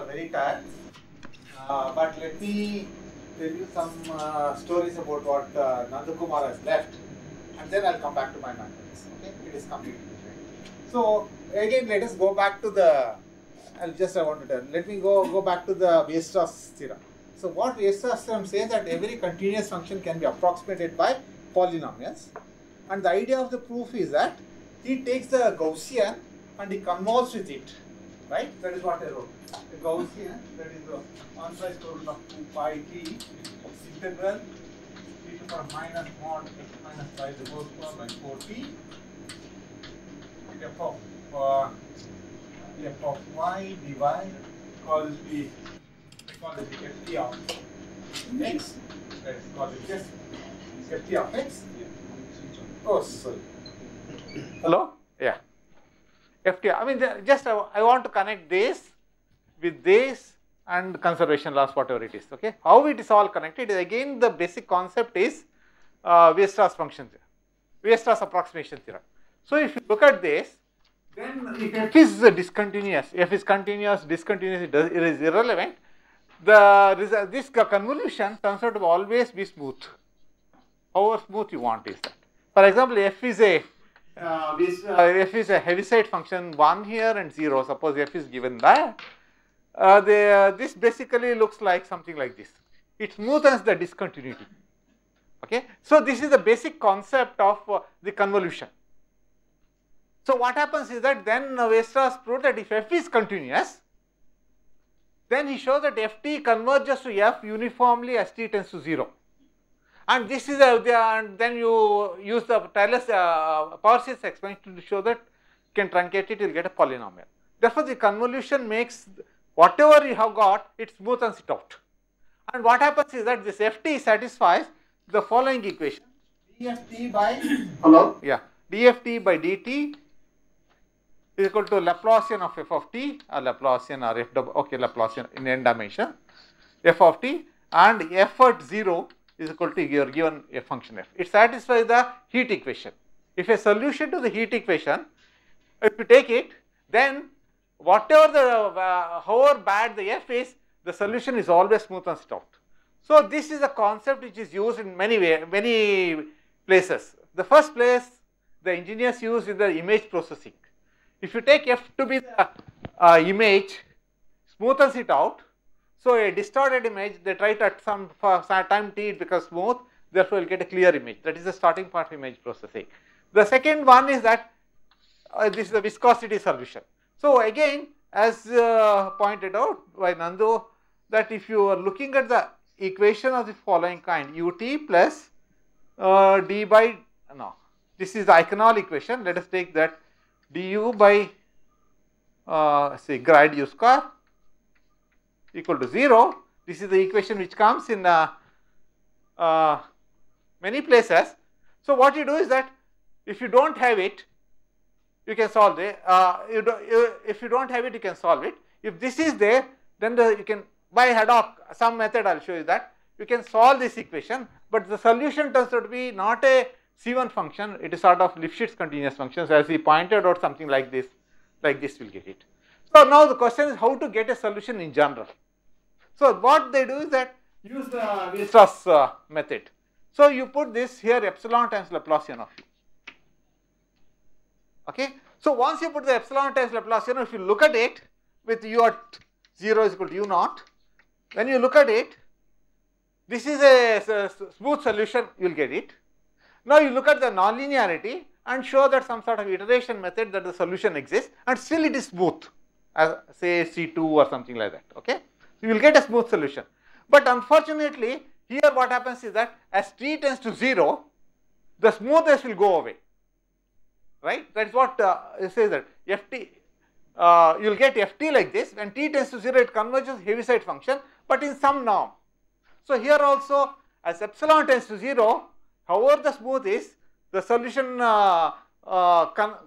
are very tired. But let me tell you some stories about what Nandakumar has left, and then I'll come back to my mathematics. Okay, it is completely different. So again, let us go back to the. I want to tell. Let me go back to the Weierstrass theorem. So what Weierstrass theorem says that every continuous function can be approximated by polynomials, and the idea of the proof is that he takes the Gaussian and he convolves with it, right? That is what I wrote. The Gaussian, that is the 1 by square root of 2 pi t integral e to the power minus mod x minus pi the whole square by 4t f of y dy, call it ft of x, let us call it just ft of x. Oh, sorry. Hello? Yeah. ft, I mean, just I want to connect this with this and conservation laws, whatever it is. Okay. How it is all connected is again the basic concept is Weierstrass function theorem, Weierstrass approximation theorem. So if you look at this, then if f is discontinuous, f is continuous, discontinuous, it is irrelevant. This convolution turns out to always be smooth. However smooth you want is that. For example, f is a Heaviside function 1 here and 0. Suppose f is given that. This basically looks like something like this. It smoothens the discontinuity. Okay. So this is the basic concept of the convolution. So what happens is that then Weierstrass proved that if f is continuous, then he shows that ft converges to f uniformly as t tends to 0. And this is and then you use the Taylor's power series expansion to show that you can truncate it, you will get a polynomial. Therefore, the convolution makes whatever you have got, it smoothens it out. And what happens is that this ft satisfies the following equation: dft by dft by dt is equal to Laplacian of f of t, or Laplacian or f Laplacian in n dimension f of t, and f at 0 is equal to your given a function f. It satisfies the heat equation. If a solution to the heat equation, if you take it, then whatever however bad the f is, the solution is always smoothens it out. So this is a concept which is used in many places. The first place the engineers use is the image processing. If you take f to be the image, smoothens it out. So a distorted image, they try to at some time t it becomes smooth, therefore you will get a clear image. That is the starting part of image processing. The second one is that this is the viscosity solution. So again, as pointed out by Nandu, that if you are looking at the equation of the following kind, ut plus d by, no, this is the Eichenall equation. Let us take that du by say grad u square equal to 0. This is the equation which comes in many places. So what you do is that if you do not have it, you can solve it. If you do not have it, you can solve it. If this is there, then you can by ad hoc some method I will show you that you can solve this equation, but the solution turns out to be not a C1 function, it is sort of Lifshitz continuous function. So as he pointed out, something like this will get it. So now the question is how to get a solution in general. So what they do is that use the Weierstrass method. So you put this here epsilon times Laplacian of u. Okay. So once you put the epsilon times Laplacian, if you look at it with u at 0 is equal to u naught, when you look at it, this is a smooth solution, you will get it. Now you look at the nonlinearity and show that some sort of iteration method that the solution exists and still it is smooth, as say C2 or something like that. Okay. You will get a smooth solution. But unfortunately, here what happens is that as t tends to 0, the smoothness will go away. Right? That is what it says that ft, you will get ft like this. When t tends to 0, it converges Heaviside function, but in some norm. So here also, as epsilon tends to 0, however the smooth is, the solution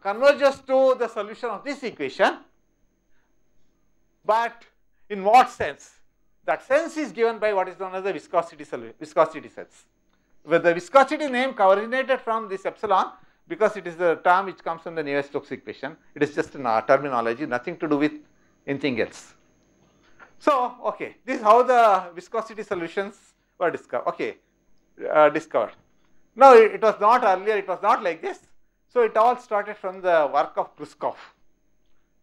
converges to the solution of this equation. But in what sense? That sense is given by what is known as the viscosity sense. Where the viscosity name originated from this epsilon, because it is the term which comes from the Navier-Stokes equation. It is just a terminology, nothing to do with anything else. So, okay, this is how the viscosity solutions were discovered. Okay, discovered. Now, it was not earlier, it was not like this. So, it all started from the work of Kruskov.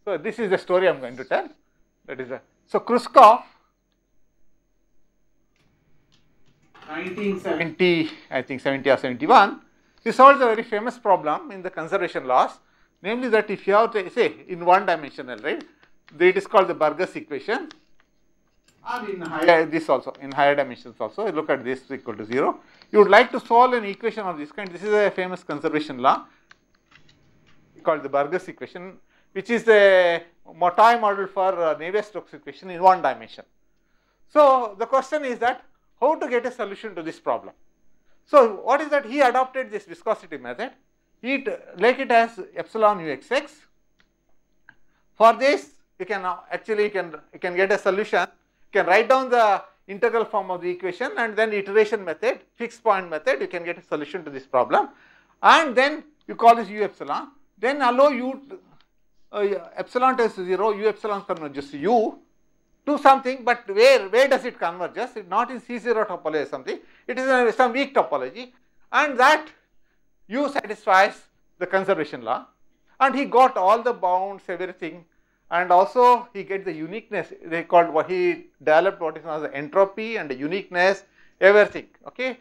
So, this is the story I am going to tell. That is so Kruskov, 1970, I think 70 or 71, he solved a very famous problem in the conservation laws, namely that if you have to say in one dimensional, right, it is called the Burgers equation, or in higher, this also, in higher dimensions also, look at this equal to 0. You would like to solve an equation of this kind. This is a famous conservation law called the Burgers equation, which is a toy model for Navier-Stokes equation in one dimension. So, the question is that how to get a solution to this problem. So, what is that? He adopted this viscosity method. He like it as epsilon uxx. For this, you can actually you can get a solution. You can write down the integral form of the equation and then iteration method, fixed point method. You can get a solution to this problem, and then you call this u epsilon. Then allow u epsilon tends to 0, u epsilon converges to u to something, but where does it converges? It's not in C0 topology or something. It is in some weak topology, and that u satisfies the conservation law, and he got all the bounds, everything, and also he gets the uniqueness. They called what he developed what is known as the entropy and the uniqueness, everything. Okay,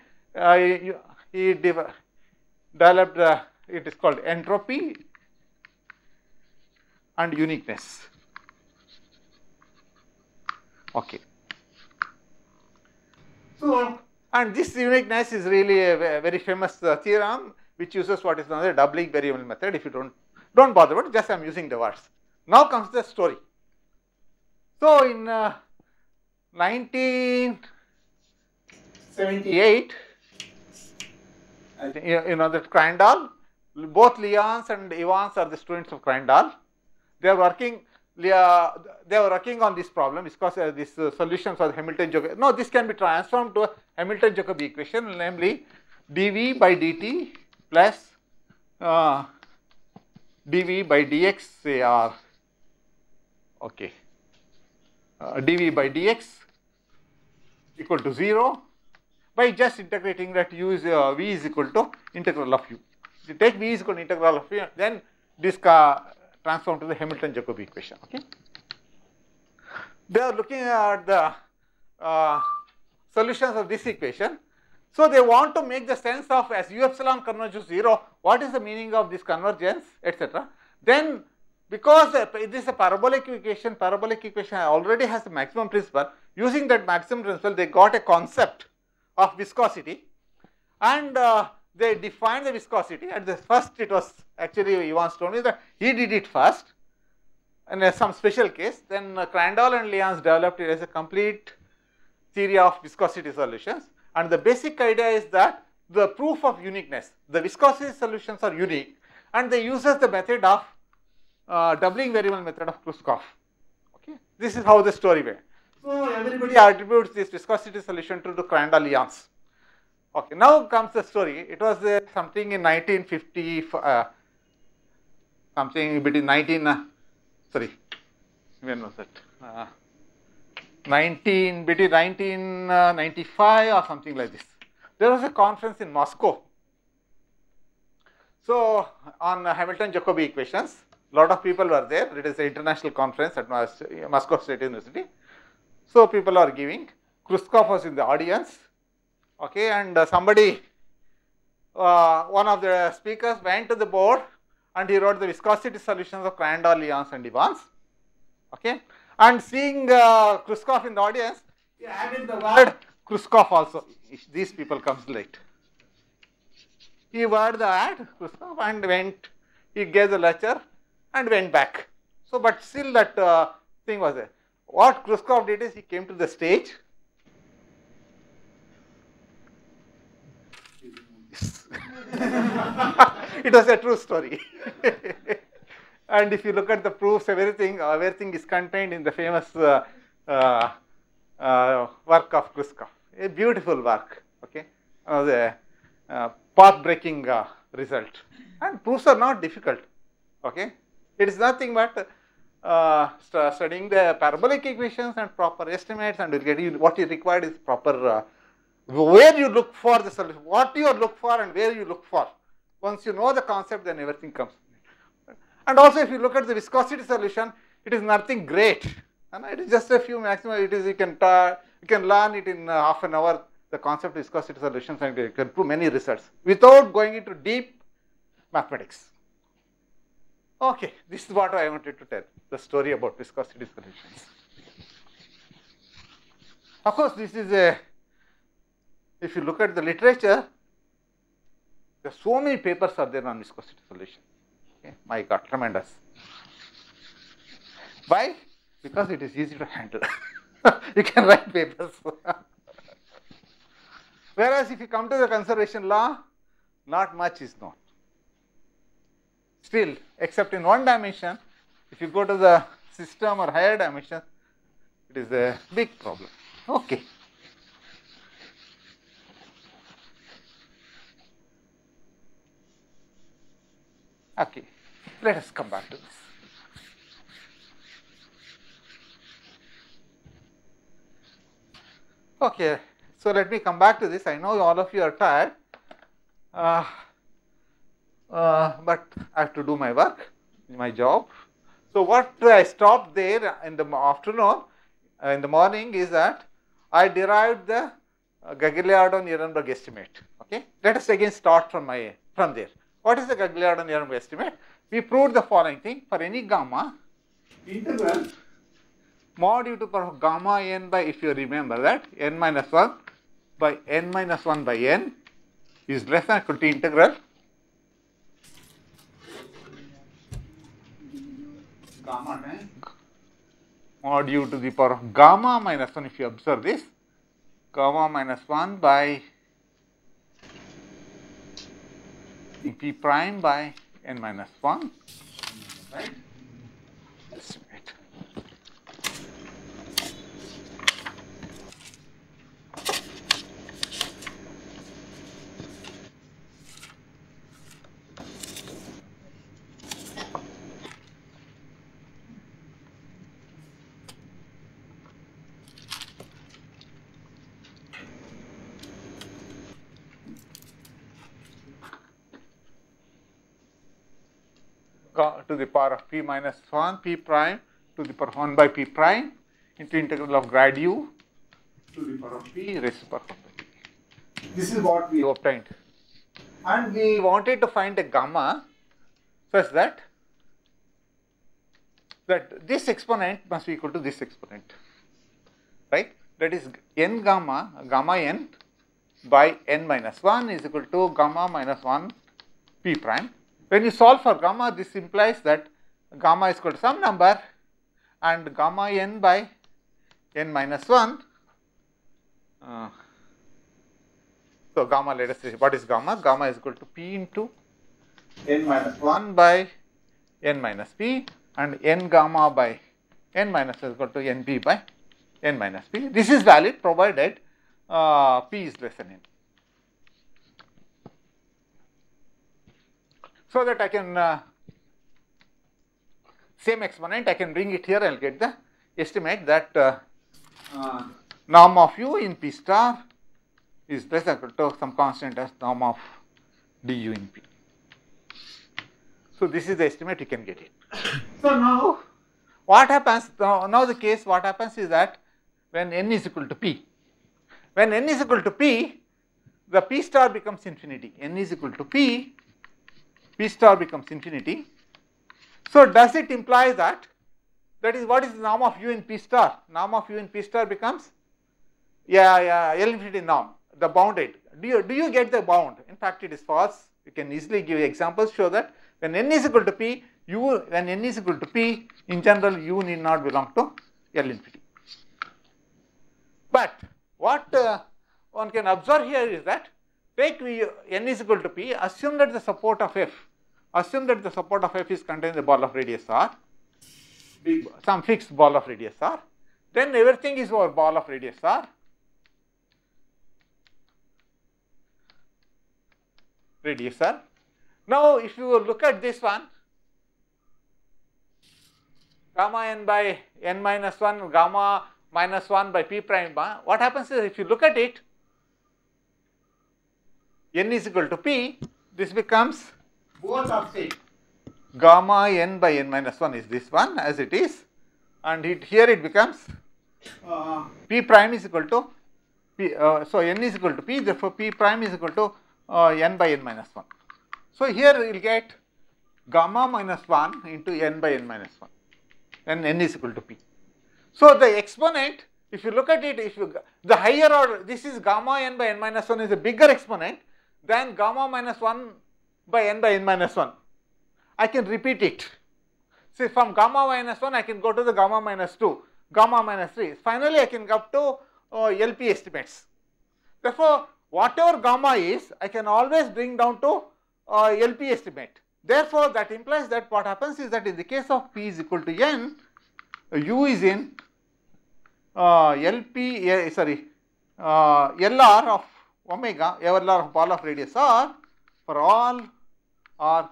he developed it is called entropy and uniqueness. Okay. So, and this uniqueness is really a very famous theorem which uses what is known as the doubling variable method. If you don't bother about it, just I am using the words. Now comes the story. So, in 1978, I think you know that Crandall, both Lyons and Evans are the students of Crandall. They are working. They were working on this problem because these solutions for the Hamilton-Jacobi. No, this can be transformed to a Hamilton-Jacobi equation, namely dV by dt plus dV by dx, say r. Okay, dV by dx equal to 0 by just integrating that u is v is equal to integral of u. If you take v is equal to integral of u, then this transform to the Hamilton-Jacobi equation. Okay, they are looking at the solutions of this equation. So, they want to make the sense of as u epsilon converges to 0, what is the meaning of this convergence, etc. Then, because this is a parabolic equation already has a maximum principle. Using that maximum principle, they got a concept of viscosity, and they defined the viscosity. At the first, it was actually Evans told me that he did it first in some special case. Then Crandall and Lyons developed it as a complete theory of viscosity solutions. And the basic idea is that the proof of uniqueness, the viscosity solutions are unique, and they uses the method of doubling variable method of Kruskov. Okay, this is how the story went. So everybody attributes this viscosity solution to the Crandall-Lyons. Okay, now comes the story. It was something in 1950, something between when was it? Between 1995 or something like this. There was a conference in Moscow. So, on Hamilton-Jacobi equations, a lot of people were there. It is an international conference at Moscow State University. So, people are giving. Kruskov was in the audience. Okay, and somebody, one of the speakers went to the board and he wrote the viscosity solutions of Crandall, Lyons and Evans. Okay, and seeing Kruskov in the audience, he added the word Kruskov also. These people comes late. He word the add Kruskov and went, he gave the lecture and went back. So, but still that thing was there. What Kruskov did is he came to the stage. It was a true story. And if you look at the proofs, everything is contained in the famous work of Kruskov. A beautiful work. Okay, the path-breaking result. And proofs are not difficult. Okay, it is nothing but studying the parabolic equations and proper estimates, and what you required is proper where you look for the solution, what you look for and where you look for. Once you know the concept, then everything comes. And also, if you look at the viscosity solution, it is nothing great. And it is just a few maximum. It is you can learn it in half an hour. The concept of viscosity solutions, and you can prove many results without going into deep mathematics. Okay, this is what I wanted to tell, the story about viscosity solutions. Of course, this is if you look at the literature, there are so many papers are there on viscosity solution. Okay, my God, tremendous. Why? Because it is easy to handle. You can write papers. Whereas if you come to the conservation law, not much is known. Still, except in one dimension, if you go to the system or higher dimension, it is a big problem. Okay. Okay, let us come back to this. Okay, so let me come back to this. I know all of you are tired, but I have to do my work, my job. So what I stopped there in the afternoon, in the morning, is that I derived the Gagliardo-Nirenberg estimate. Okay, let us again start from there. What is the Gagliardo-Nirenberg estimate? We proved the following thing: for any gamma, integral mod u to the power of gamma n by, if you remember that, n minus 1 by n minus 1 by n is less than or equal to integral gamma mod u to the power of gamma minus 1, if you observe this, gamma minus 1 by p prime by n minus 1, right? Estimate. To the power of p minus 1 p prime to the power of 1 by p prime into integral of grad u to the power of p raised to the power of 1 by p. This is what we obtained, and we wanted to find a gamma such that this exponent must be equal to this exponent, right? That is n gamma n by n minus 1 is equal to gamma minus 1 p prime. When you solve for gamma, this implies that gamma is equal to some number, and gamma n by n minus 1. So gamma, let us say, what is gamma? Gamma is equal to p into n minus 1 by n minus p, and n gamma by n minus is equal to np by n minus p. This is valid provided p is less than n. So that I can, same exponent, I can bring it here and I will get the estimate that norm of u in p star is less than or equal to some constant as norm of du in p. So this is the estimate, you can get it. So now what happens, now the case what happens is that when n is equal to p, when n is equal to p, the p star becomes infinity, n is equal to p, p star becomes infinity. So does it imply that is what is the norm of u in p star? Norm of u in p star becomes L infinity norm, the bounded. Do you get the bound? In fact, it is false. You can easily give examples show that when n is equal to p, when n is equal to p, in general u need not belong to L infinity. But what one can observe here is that take n is equal to p, assume that the support of f, is contained in the ball of radius r, some fixed ball of radius r, then everything is over ball of radius r. Now if you look at this one, gamma n by n minus 1, gamma minus 1 by p prime, what happens is if you look at it, n is equal to p, this becomes both of say gamma n by n minus 1 is this one as it is, and here it becomes p prime is equal to p, so n is equal to p, therefore p prime is equal to n by n minus 1. So here we will get gamma minus 1 into n by n minus 1, then n is equal to p. So the exponent, if you look at it, if you the higher order, this is gamma n by n minus 1 is a bigger exponent than gamma minus 1 by n minus 1. I can repeat it. See, from gamma minus 1 I can go to the gamma minus 2, gamma minus 3. Finally I can go up to LP estimates. Therefore, whatever gamma is, I can always bring down to LP estimate. Therefore, that implies that what happens is that in the case of p is equal to n, u is in LR of omega, LR of ball of radius r for all r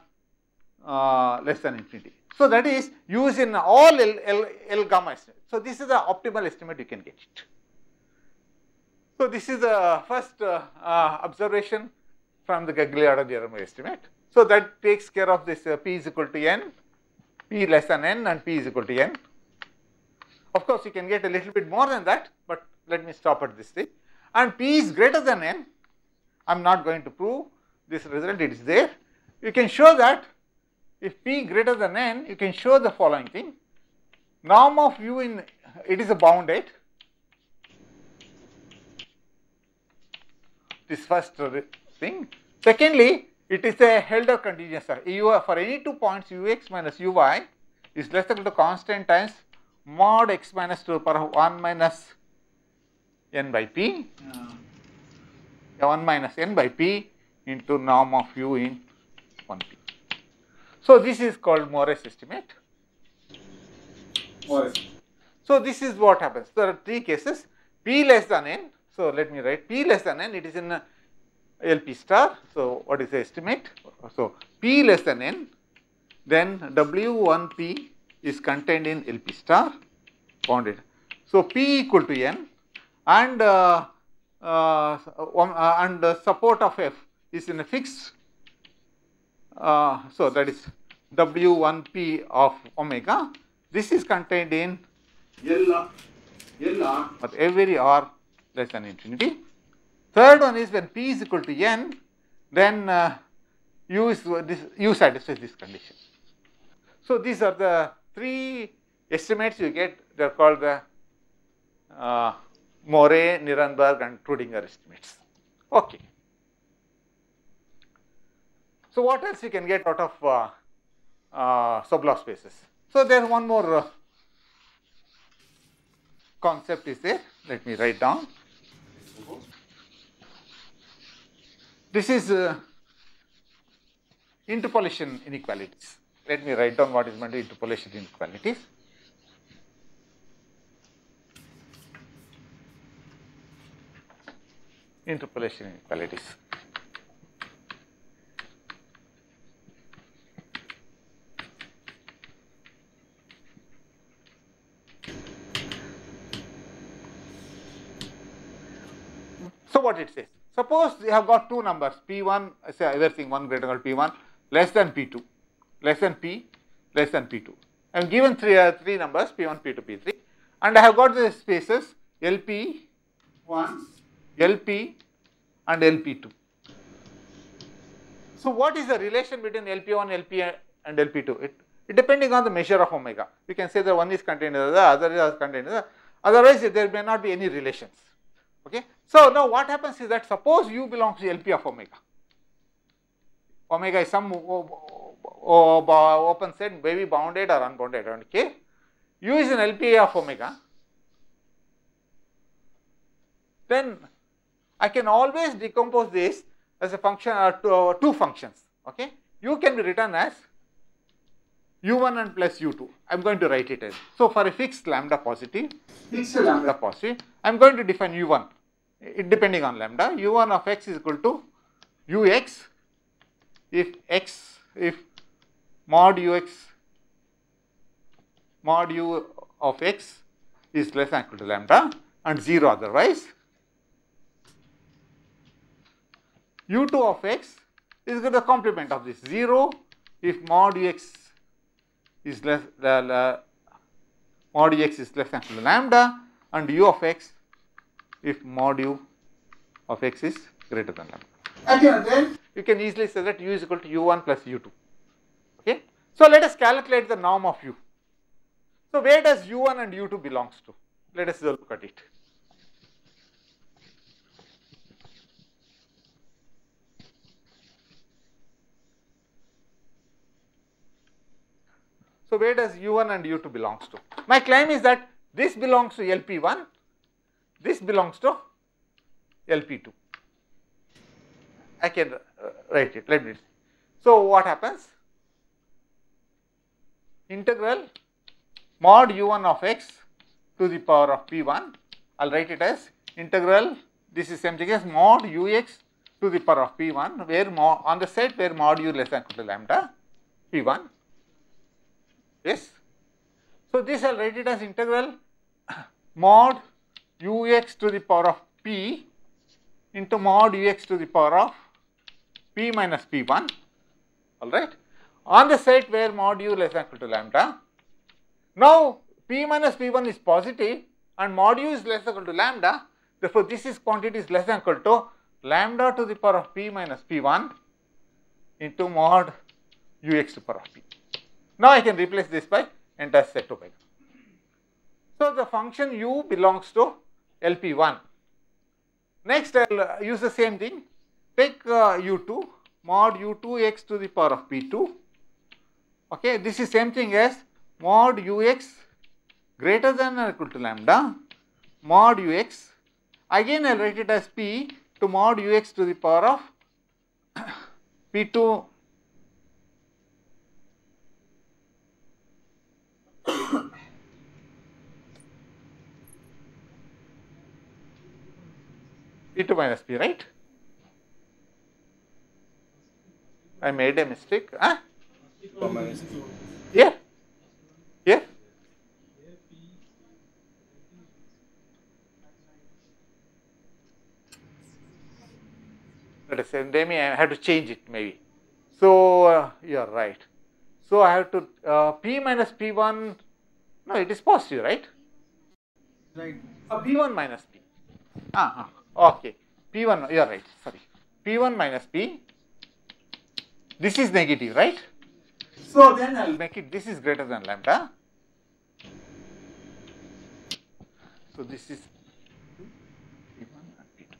less than infinity. So that is u is in all L gamma estimate. So this is the optimal estimate you can get it. So this is the first observation from the Gagliardo-Geramo estimate. So that takes care of this p is equal to n, p less than n and p is equal to n. Of course, you can get a little bit more than that, but let me stop at this thing. And p is greater than n, I am not going to prove this result, it is there. You can show that if p greater than n, you can show the following thing. Norm of u in, it is a bounded, this first thing. Secondly, it is a Helder continuous. For any 2 points ux minus uy is less than equal to constant times mod x minus 2 to the power of 1 minus n by p, 1 minus n by p into norm of u in 1p. So this is called Morris estimate. So this is what happens. There are 3 cases, p less than n. So let me write p less than n, it is in LP star. So what is the estimate? So p less than n, then W1p is contained in LP star bounded. So p equal to n, and the support of f is in a fixed. So that is W1p of omega. This is contained in LR at every r less than infinity. Third one is when p is equal to n, then u satisfies this condition. So these are the 3 estimates you get. They are called the Morey, Nirenberg and Trudinger estimates. Okay. So what else you can get out of Sobolev spaces? So there is one more concept is there. Let me write down. This is interpolation inequalities. Let me write down what is meant by interpolation inequalities. Interpolation inequalities. So what it says? Suppose you have got 2 numbers, P1, say everything 1 greater than P1, less than P2, less than P, less than P2. I am given 3 numbers, P1, P2, P3, and I have got the spaces LP1, LP and LP2. So what is the relation between LP1, LP and LP2? It depending on the measure of omega. You can say that one is contained in the other is contained in the other. Otherwise, there may not be any relations. Okay. So now what happens is that suppose u belongs to LP of omega. Omega is some open set, maybe bounded or unbounded, okay. U is an LP of omega. Then I can always decompose this as a function or 2 functions. Okay. U can be written as u1 and plus u2. I am going to write it as. So for a fixed lambda positive, I am going to define u1. It depending on lambda, u1 of x is equal to ux if mod ux mod u of x is less than or equal to lambda and 0 otherwise. u2 of x is the complement of this 0 if mod x is less mod x is less than or equal to lambda and u of x if mod u of x is greater than lambda. And then you can easily say that u is equal to u1 plus u2. Okay. So let us calculate the norm of u. So where does u1 and u2 belongs to? Let us look at it. So where does u1 and u2 belongs to? My claim is that this belongs to LP1, this belongs to LP2. I can write it, let me see. So what happens? Integral mod u1 of x to the power of p1, I will write it as integral, this is same thing as mod ux to the power of p1, where on the set where mod u less than or equal to lambda p1. Yes. So this I will write it as integral mod ux to the power of p into mod ux to the power of p minus p1, alright, on the set where mod u less than or equal to lambda. Now p minus p1 is positive and mod u is less than or equal to lambda, therefore this is quantity is less than or equal to lambda to the power of p minus p1 into mod ux to the power of p. Now I can replace this by entire set omega. So the function u belongs to LP1. Next I will use the same thing, take u2 mod u2 x to the power of p2. Okay, this is same thing as mod ux greater than or equal to lambda mod ux, again I will write it as p to mod ux to the power of p2 p2 minus p, right? I made a mistake. Huh? Here? Here? Let us say, maybe I have to change it maybe. So you are right. So I have to p minus p1, no, it is positive, right? Right. P1 minus p. Okay. P1, you are right, sorry. P1 minus p, this is negative, right? So then I will make it, this is greater than lambda. So this is P1 and P2.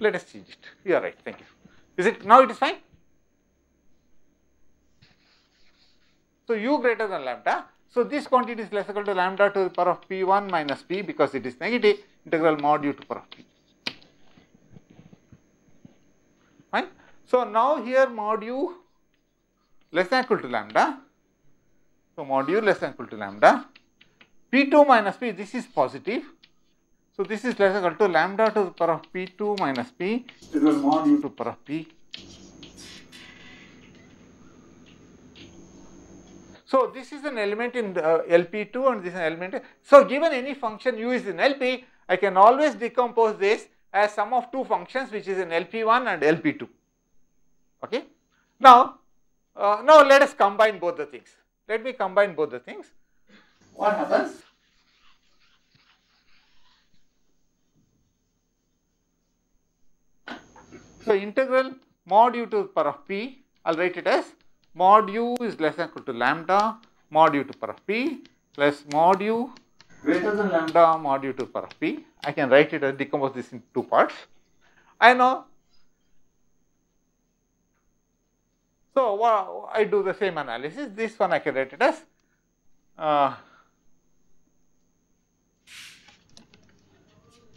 Let us change it. You are right, thank you. Is it, now it is fine? So u greater than lambda. So this quantity is less equal to lambda to the power of p1 minus p because it is negative, integral mod u to the power of p. Fine. So now here mod u less than equal to lambda. So mod u less than equal to lambda. P2 minus p, this is positive. So this is less equal to lambda to the power of p2 minus p integral mod u to the power of p. So this is an element in LP2 and this is an element. So given any function u is in LP, I can always decompose this as sum of two functions which is in LP1 and LP2. Okay. Now let us combine both the things. Let me combine both the things. What happens? So integral mod u to the power of p, I will write it as mod u is less than or equal to lambda mod u to the power of p plus mod u greater than lambda mod u to the power of p. I can write it and decompose this in two parts. I know. So I do the same analysis. This one I can write it as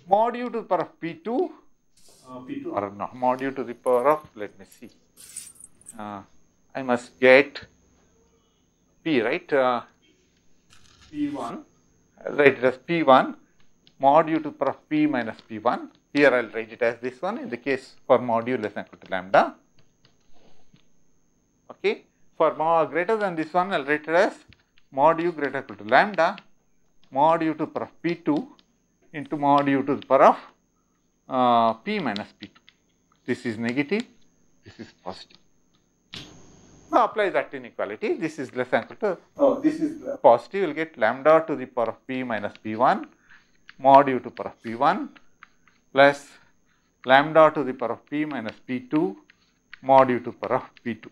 mod u to the power of p2, or no, mod u to the power of, let me see. I must get p, right? P1, I'll write it as P1 mod u to the power of p minus P1. Here I'll write it as this one in the case for mod u less than or equal to lambda. Okay. For mod greater than this one, I'll write it as mod u greater equal to lambda mod u to the power of p2 into mod u to the power of p minus p2. This is negative, this is positive. Now apply that inequality. This is less than equal to, this is positive, you will get lambda to the power of p minus p1 mod u to the power of p1 plus lambda to the power of p minus p2 mod u to the power of p2.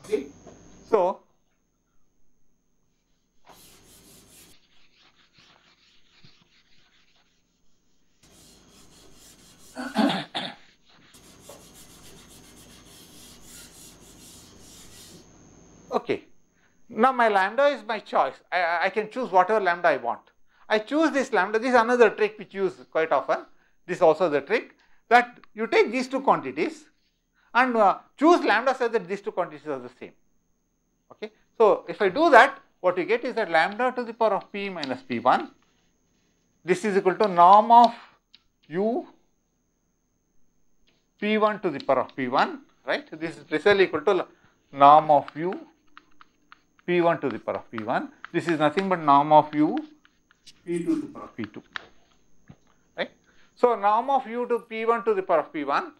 Okay. So, okay. Now my lambda is my choice. I can choose whatever lambda I want. I choose this lambda. This is another trick which you use quite often. This is also the trick that you take these two quantities and choose lambda such that these two quantities are the same. Okay. So, if I do that, what you get is that lambda to the power of p minus p1, this is equal to norm of u p1 to the power of p1, right. This is precisely equal to norm of u p1 to the power of p1. This is nothing but norm of u p2 to the power of p2, right. So, norm of u to p1 to the power of p1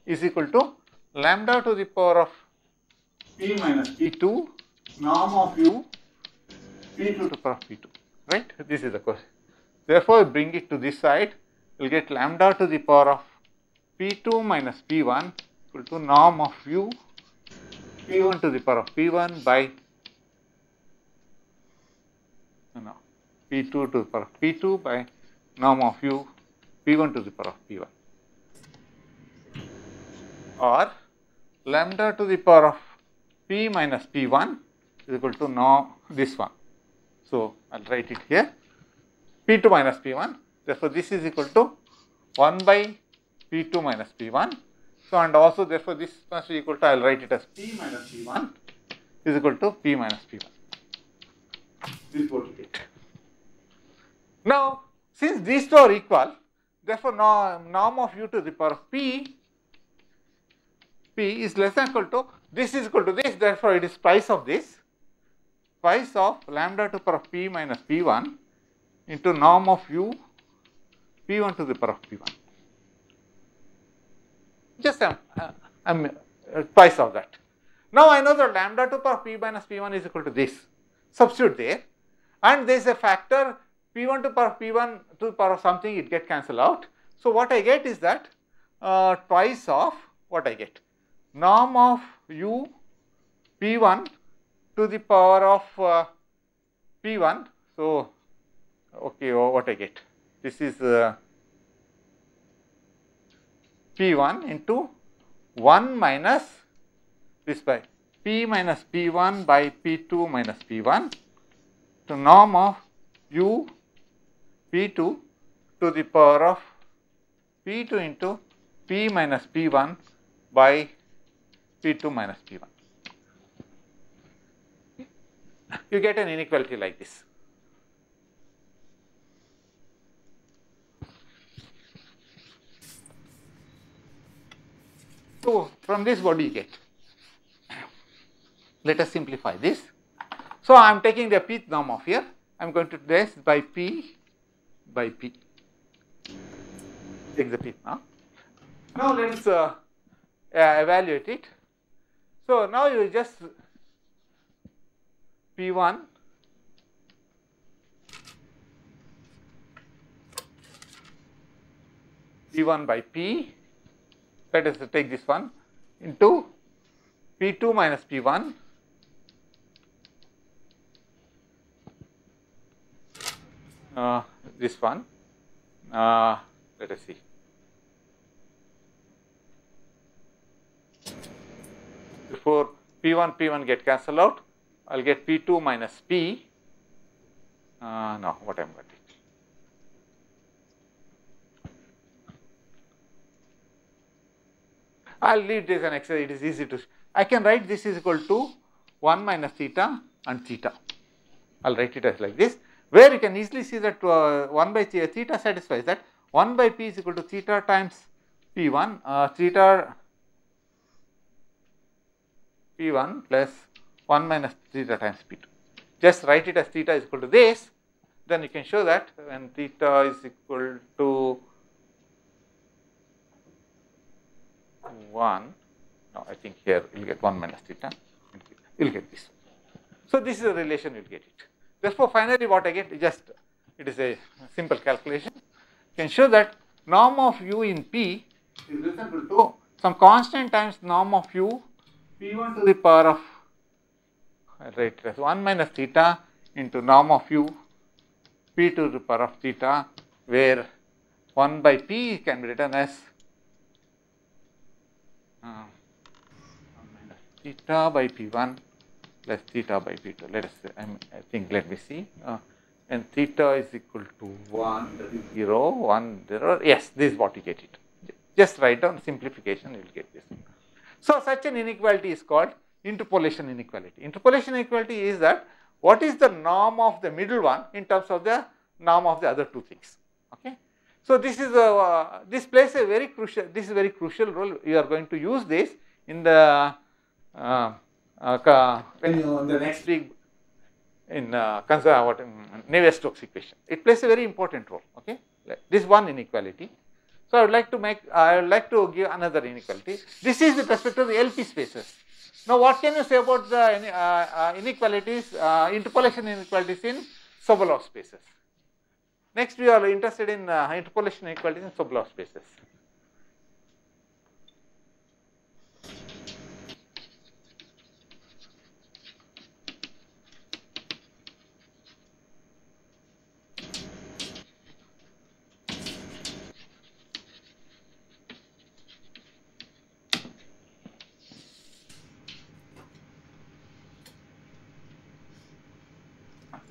is equal to lambda to the power of p minus p2 norm of u p2 to the power of p2, right. This is the question. Therefore, bring it to this side, you will get lambda to the power of p2 minus p1 equal to norm of u p1 to the power of p1 by p2 to the power of p2 by norm of u p1 to the power of p1, or lambda to the power of p minus p1 is equal to now this one. So, I will write it here p2 minus p1. Therefore, this is equal to 1 by p2 minus p1. So, and also therefore, this must be equal to, I will write it as p minus p1 is equal to p minus p1. This is what you get. Now, since these two are equal, therefore, norm of u to the power of p is less than equal to, this is equal to this, therefore, it is twice of this, twice of lambda to the power of p minus p1 into norm of u p1 to the power of p1. Just twice of that. Now, I know that lambda to the power of p minus p1 is equal to this. Substitute there, and there is a factor p1 to the power of p1 to the power of something, it gets cancelled out. So, what I get is that twice of what I get, norm of u p1 to the power of p1. So, okay, what I get, this is p1 into 1 minus this by p minus p1 by p2 minus p1 to norm of u p2 to the power of p2 into p minus p1 by p2 minus p1. You get an inequality like this. So, from this what do you get? Let us simplify this. So, I am taking the pth norm of here, I am going to do this by p by p, take the pth norm. Now, let us evaluate it. So, now you just p1 p1 by p, let us take this one into p2 minus p1 this one, let us see. Before p1 get cancelled out, I will get p2 minus p, no, what I am getting. I will leave this an exercise, it is easy to, I can write this is equal to 1 minus theta and theta. I will write it as like this, where you can easily see that 1 by theta satisfies that 1 by p is equal to theta times p1, theta p1 plus 1 minus theta times P2. Just write it as theta is equal to this, then you can show that when theta is equal to 1, no, I think here you will get 1 minus theta, you will get this. So, this is a relation, you will get it. Therefore, finally what I get is just, it is a simple calculation. You can show that norm of u in P is equal to some constant times norm of u P1 to the power of, I write it as 1 minus theta into norm of u P to the power of theta, where 1 by P can be written as 1 minus theta by P1 plus theta by P2. Let us say, I think, let me see, and theta is equal to 1, that is 0, 1, 0, yes, this is what you get it. Just write down simplification, you will get this. So, such an inequality is called interpolation inequality. Interpolation inequality is that what is the norm of the middle one in terms of the norm of the other two things. Okay. So, this is this plays a very crucial, this is a very crucial role. You are going to use this in the when you in the next week in Navier-Stokes equation. It plays a very important role. Okay, this one inequality. So, I would like to give another inequality. This is with respect to the LP spaces. Now, what can you say about the inequalities, interpolation inequalities in Sobolev spaces? Next, we are interested in interpolation inequalities in Sobolev spaces.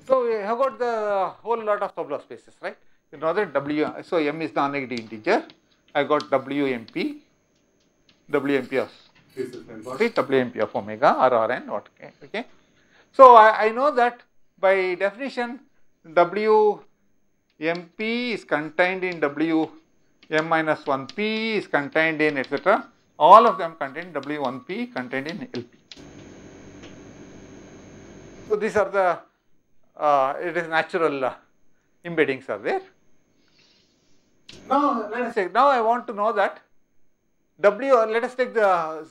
So, we have got the whole lot of Sobolev spaces, right? You know that W, so M is non-negative integer. I got WMP, WMP of WMP of omega or Rn, okay. So, I know that by definition WMP is contained in WM minus 1P is contained in etc. All of them contain W1P contained in LP. So, these are the it is natural embeddings are there. Now, let us say, now I want to know that W, let us take the,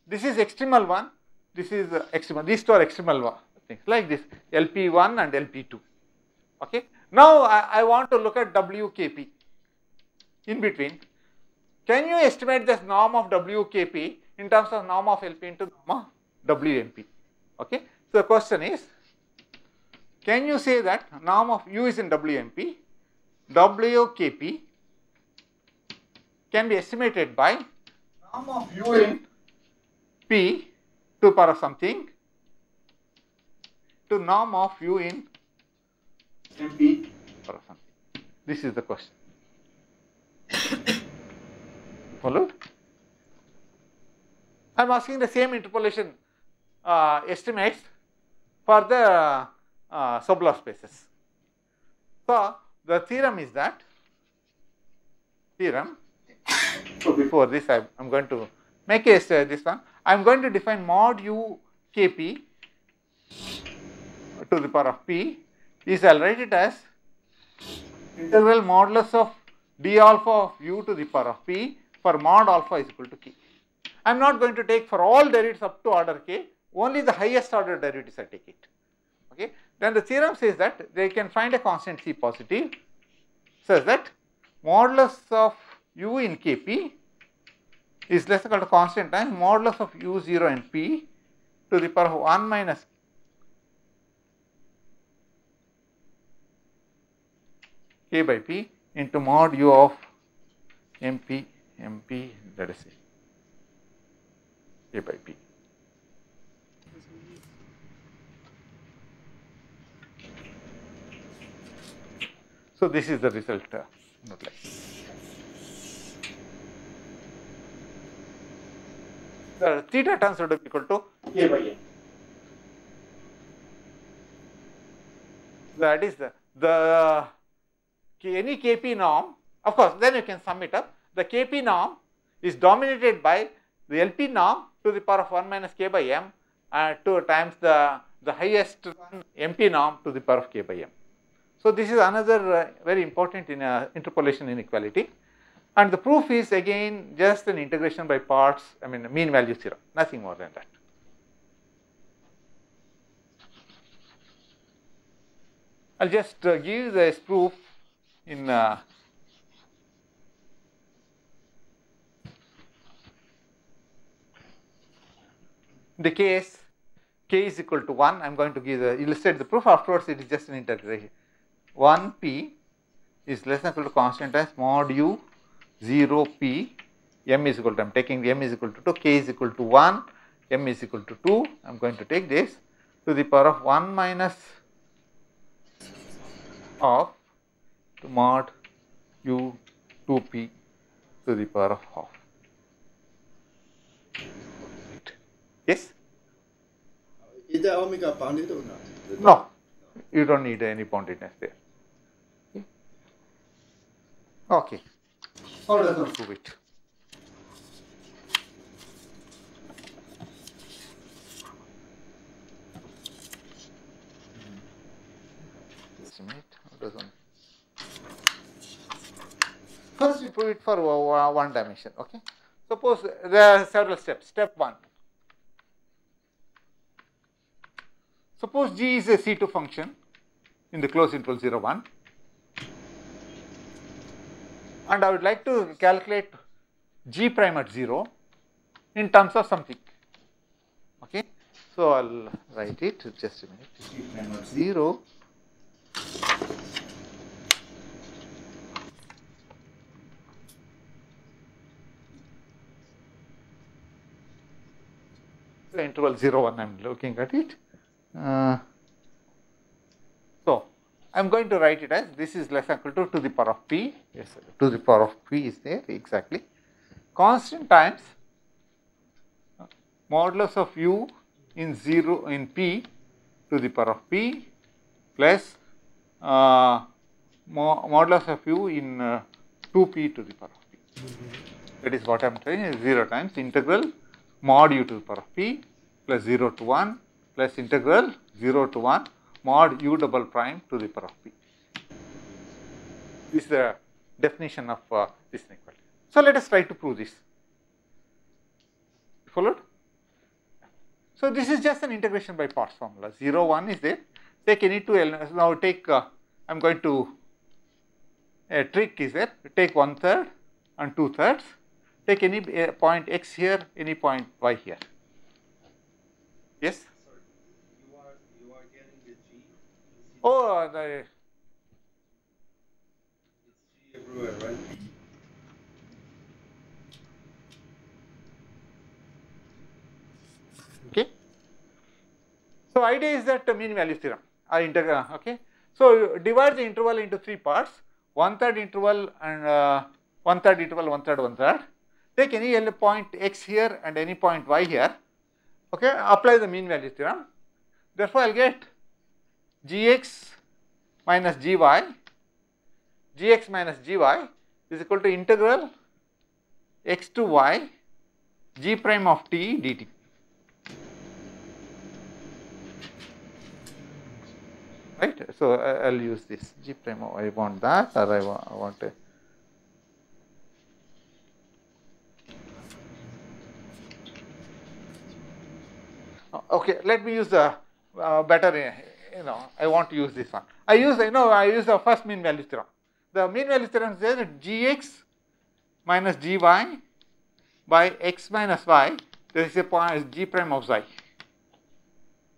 this is extremal one, this is extremal, these two are extremal things like this, LP1 and LP2. Okay. Now, I want to look at WKP in between. Can you estimate this norm of WKP in terms of norm of LP into norm of WMP? Okay. So, the question is, can you say that norm of U is in WMP, WKP can be estimated by norm of U in P to the power of something to norm of U in MP to the power of something? This is the question. Followed? I am asking the same interpolation estimates for the Sobolev spaces. So, the theorem is that so before this I am going to make this one, I am going to define mod U Kp to the power of P is, I will write it as integral modulus of d alpha of U to the power of P for mod alpha is equal to K. I am not going to take for all derivatives up to order K, only the highest order derivatives I take it. Okay. Then the theorem says that they can find a constant C positive such that modulus of U in Kp is less equal to constant times modulus of U0 in P to the power of 1 minus K by P into mod U of MP, let us say K by P. So, this is the result note like the theta turns out to be equal to K by N. That is the any Kp norm, of course, then you can sum it up. The Kp norm is dominated by the LP norm to the power of 1 minus K by M 2 times the highest empty norm to the power of k by m. So, this is another very important in interpolation inequality, and the proof is again just an integration by parts, I mean mean value theorem, nothing more than that. I will just give this proof in the case k is equal to 1, I am going to give illustrate the proof, afterwards it is just an integration. 1p is less than or equal to constant times mod u 0p, m is equal to, I am taking m is equal to 2, k is equal to 1, m is equal to 2, I am going to take this to the power of 1 minus of to mod u 2p to the power of half. Yes? Is the omega bounded or not? No, you do not need any boundedness there. Okay. How does one prove it? Just a minute. How does one? First, we prove it for one dimension. Okay. Suppose there are several steps. Step 1. Suppose g is a C2 function in the closed interval 0, 1, and I would like to calculate g prime at 0 in terms of something. Okay. So, I will write it, just a minute, g prime at 0 the interval 0, 1 I am looking at it. So, I am going to write it as this is less than or equal to the power of p, yes, to the power of p is there exactly, constant times modulus of u in 0 in p to the power of p plus modulus of u in 2p to the power of p. That is what I am saying is 0 times integral mod u to the power of p plus 0 to 1 plus integral 0 to 1 mod u double prime to the power of p. This is the definition of this inequality. So, let us try to prove this. Followed? So, this is just an integration by parts formula. 0, 1 is there. Take any two elements. Now, take I am going to a trick is there. Take 1/3 and 2/3. Take any point x here, any point y here. Yes? Sorry, you are getting the G. Oh, it's G everywhere, right? okay. So, idea is that mean value theorem or integral. Okay. So, divide the interval into 3 parts, 1/3 interval and 1/3 interval, 1/3, 1/3. Take any point x here and any point y here. Okay. Apply the mean value theorem. Therefore, I will get gx minus gy, gx minus gy is equal to integral x to y g prime of t dt. Right. So, I will use this g prime of, I want that, or I want a okay, let me use the better, I want to use this one. I use the first mean value theorem. The mean value theorem says that gx minus gy by x minus y, there is a point g prime of xi.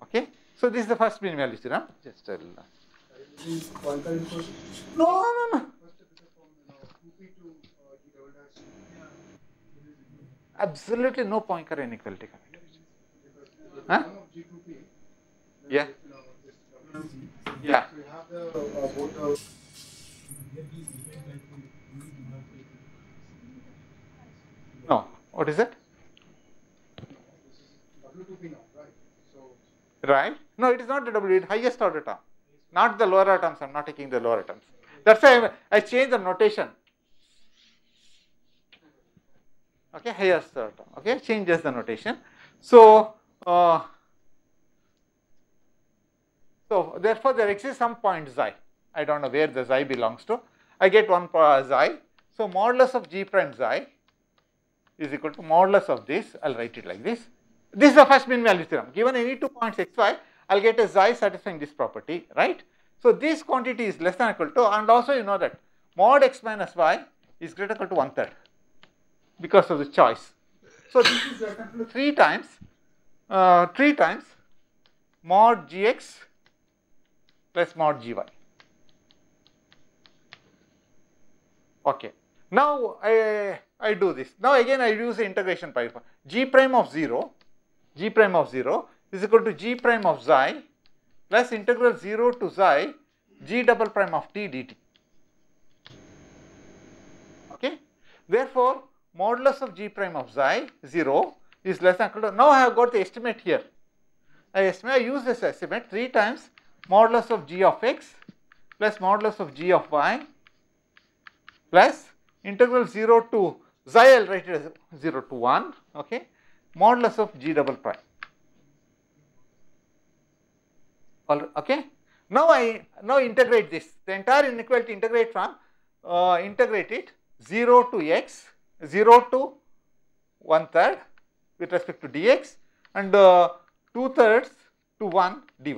Okay. So, this is the first mean value theorem. Just tell. No. Absolutely no Poincare inequality coming. Huh? Yeah. Yeah. No. What is it? Right? No, it is not the W, it is highest order term, not the lower terms. I am not taking the lower terms. That is why I change the notation. Okay, highest order term. Okay, changes the notation. So, So therefore, there exists some point xi. I don't know where the xi belongs to. I get one xi. So modulus of G prime xi is equal to modulus of this. I'll write it like this. This is the first mean value theorem. Given any 2 points xy, I'll get a xi satisfying this property, right? So this quantity is less than or equal to, and also you know that mod x minus y is greater or equal to 1/3 because of the choice. So this is less than or equal to 3 times mod gx plus mod gy. Okay. Now I do this. Now again I use the integration parameter. G prime of 0 is equal to G prime of xi plus integral 0 to xi G double prime of t dt. Okay. Therefore, modulus of G prime of xi 0 is less than or equal to, now I have got the estimate here. I use this estimate 3 times modulus of g of x plus modulus of g of y plus integral 0 to xi, I will write it as 0 to 1, okay, modulus of g double prime. Okay. Now I integrate this, the entire inequality integrate from, integrate it 0 to x, 0 to 1/3 with respect to dx and 2/3 to 1 dy.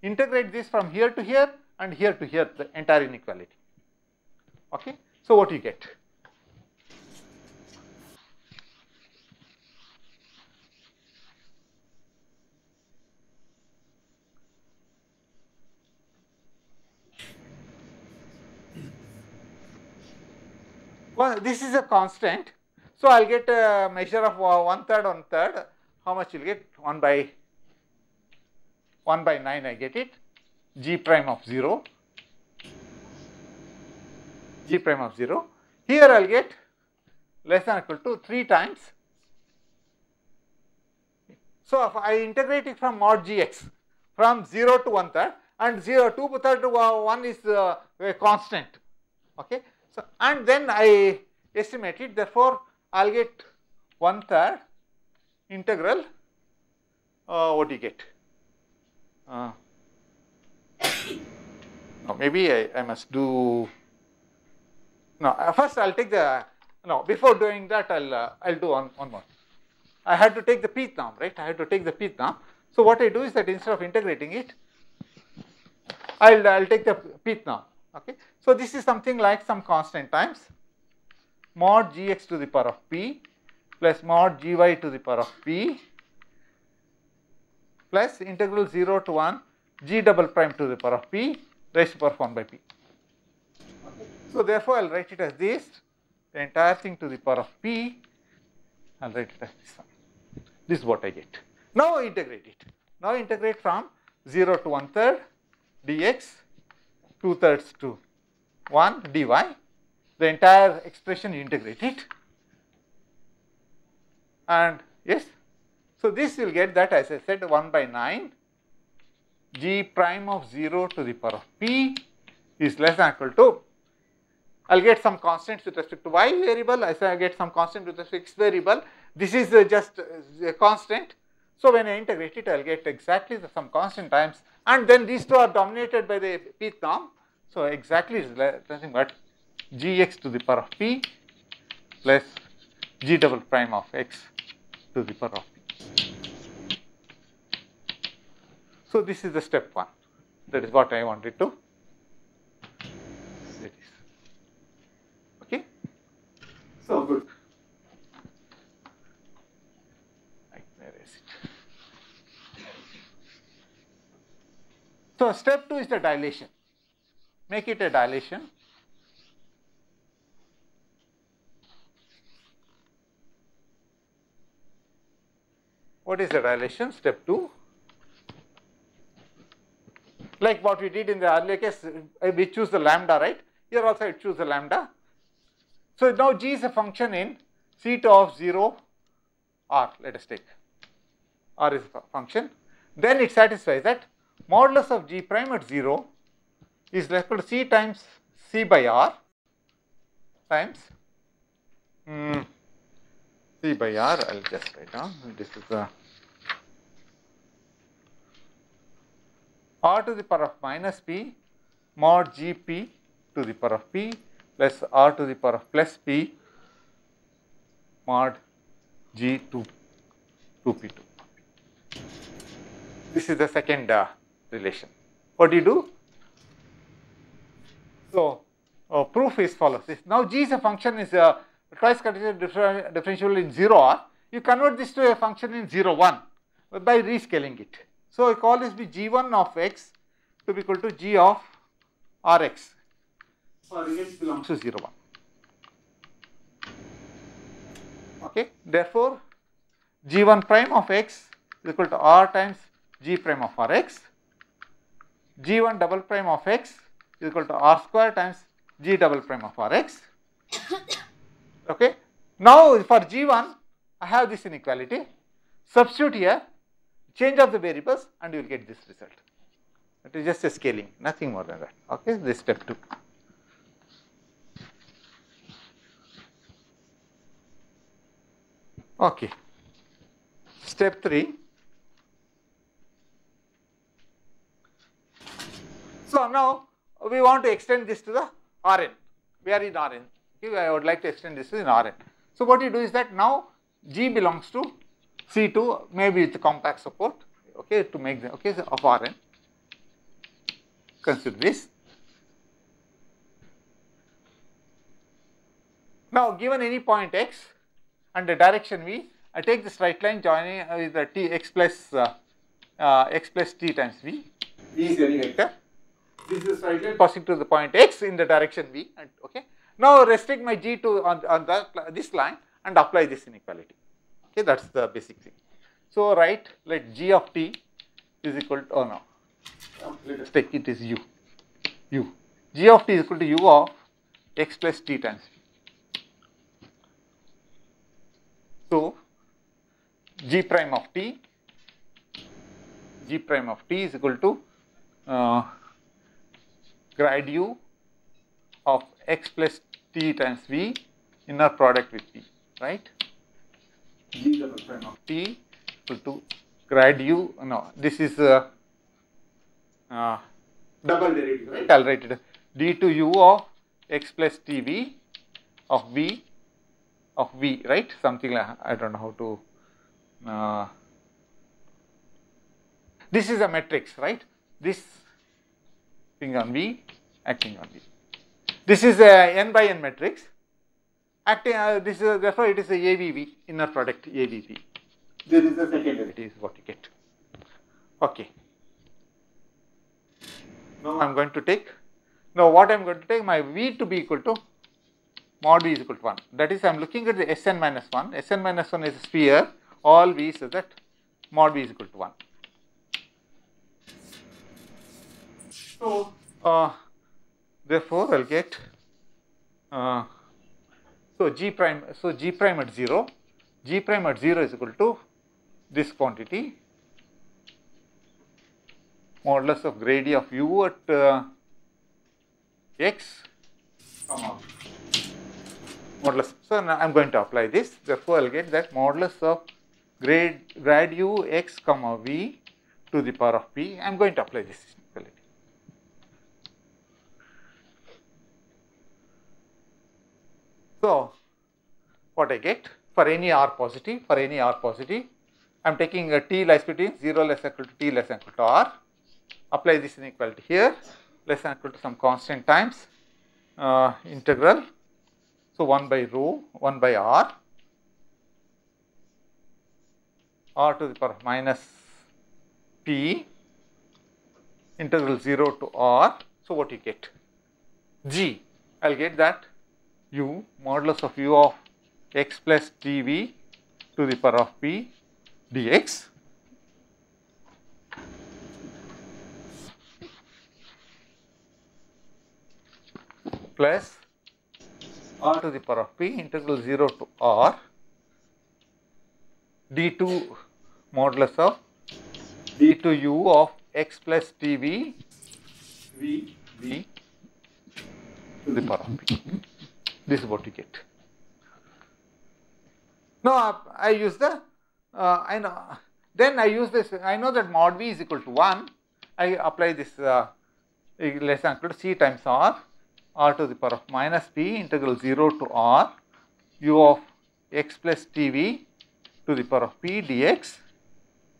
Integrate this from here to here and here to here, the entire inequality. Okay. So what you get? Well, this is a constant. So I'll get a measure of 1/3. How much you'll get? 1 by 9 I get it. G prime of 0. G prime of 0. Here I'll get less than or equal to 3 times. So if I integrate it from mod gx from 0 to 1/3 and 2/3 to 1 is a constant. Okay. So and then I estimate it. Therefore, I'll get 1/3 integral. What do you get? No, maybe I must do. No, first I'll take the. No, before doing that, I'll do one more. I had to take the pth norm, right? I had to take the pth norm. So what I do is that instead of integrating it, I'll take the pth norm. Okay. So this is something like some constant times mod gx to the power of p plus mod gy to the power of p plus integral 0 to 1 g double prime to the power of p raised to the power of 1 by p. So therefore, I'll write it as this, the entire thing to the power of p, I'll write it as this one. This is what I get. Now integrate it. Now integrate from 0 to 1/3 dx, 2/3 to 1 dy, the entire expression you integrate it, and yes, so this will get that, as I said, 1 by 9 g prime of 0 to the power of p is less than or equal to, I'll get some constants with respect to y variable, I say I get some constant with respect to x variable, this is just a constant. So when I integrate it, I'll get exactly some constant times, and then these two are dominated by the pth norm. So exactly is nothing but gx to the power of p plus g double prime of x to the power of p. So this is the step 1. That is what I wanted to. Okay. So good. Where is it? So step 2 is the dilation. Make it a dilation. What is the dilation? Step 2. Like what we did in the earlier case, we choose the lambda, right? Here also I choose the lambda. So now g is a function in theta of 0 r, let us take. R is a function. Then it satisfies that modulus of g prime at 0 is equal to c times c by r times c by r. I'll just write down. This is the r to the power of minus p mod gp to the power of p plus r to the power of plus p mod g to 2p2. This is the second relation. What do you do? So, proof is follows this. Now, g is a function is twice continuous differentiable in 0r. You convert this to a function in 0, 1 by rescaling it. So, I call this be g1 of x to be equal to g of rx for x belongs to 0, 1. Okay. Therefore, g1 prime of x is equal to r times g prime of rx. g1 double prime of x is equal to r square times g double prime of rx. Okay. Now, for g1, I have this inequality. Substitute here, change of the variables, and you will get this result. It is just a scaling, nothing more than that. Okay. This is step 2. Okay. Step 3. So, now we want to extend this to the Rn. We are in Rn. Okay, I would like to extend this to in Rn. So, what you do is that now G belongs to C2, maybe with compact support, okay, to make the okay, so of Rn. Consider this. Now, given any point x and the direction v, I take the straight line joining with the t x plus t times v. V is any vector. This is straight line passing to the point x in the direction v. And okay. Now restrict my g to on this line and apply this inequality. Okay, that's the basic thing. So write let g of t is equal to let us take it is u. G of t is equal to u of x plus t times v. So g prime of t is equal to grad u of x plus t times v inner product with t, right? G double prime of t equal to grad u, no, this is double derivative, right? I'll write it d to u of x plus tv of v, right? Something like, I don't know how to, this is a matrix, right? This thing on v, acting on v. This is a n by n matrix. Acting, this is therefore it is a AVV, inner product AVV. There is a second derivative is what you get. Okay. Now I am going to take. Now what I am going to take my v to be equal to mod v is equal to 1. That is, I am looking at the Sn minus 1. Sn minus 1 is a sphere. All v so that mod v is equal to 1. So therefore, I will get G prime at 0. G prime at 0 is equal to this quantity modulus of grad of u at x comma modulus. So now I am going to apply this. Therefore, I will get that modulus of grad u x comma v to the power of p. I am going to apply this inequality. So, what I get for any r positive, I am taking a t lies between 0 less than equal to t less than equal to r. Apply this inequality here, less than equal to some constant times integral. So 1 by rho, 1 by r to the power of minus p integral 0 to r. So what you get? G, I will get that u modulus of u of x plus tv to the power of p dx plus r to the power of p integral 0 to r d2 modulus of d2 u of x plus tv v to the power of p. This is what you get. Now I use the then I use this. I know that mod v is equal to 1. I apply this less than equal to c times r to the power of minus p integral 0 to r u of x plus tv to the power of p dx,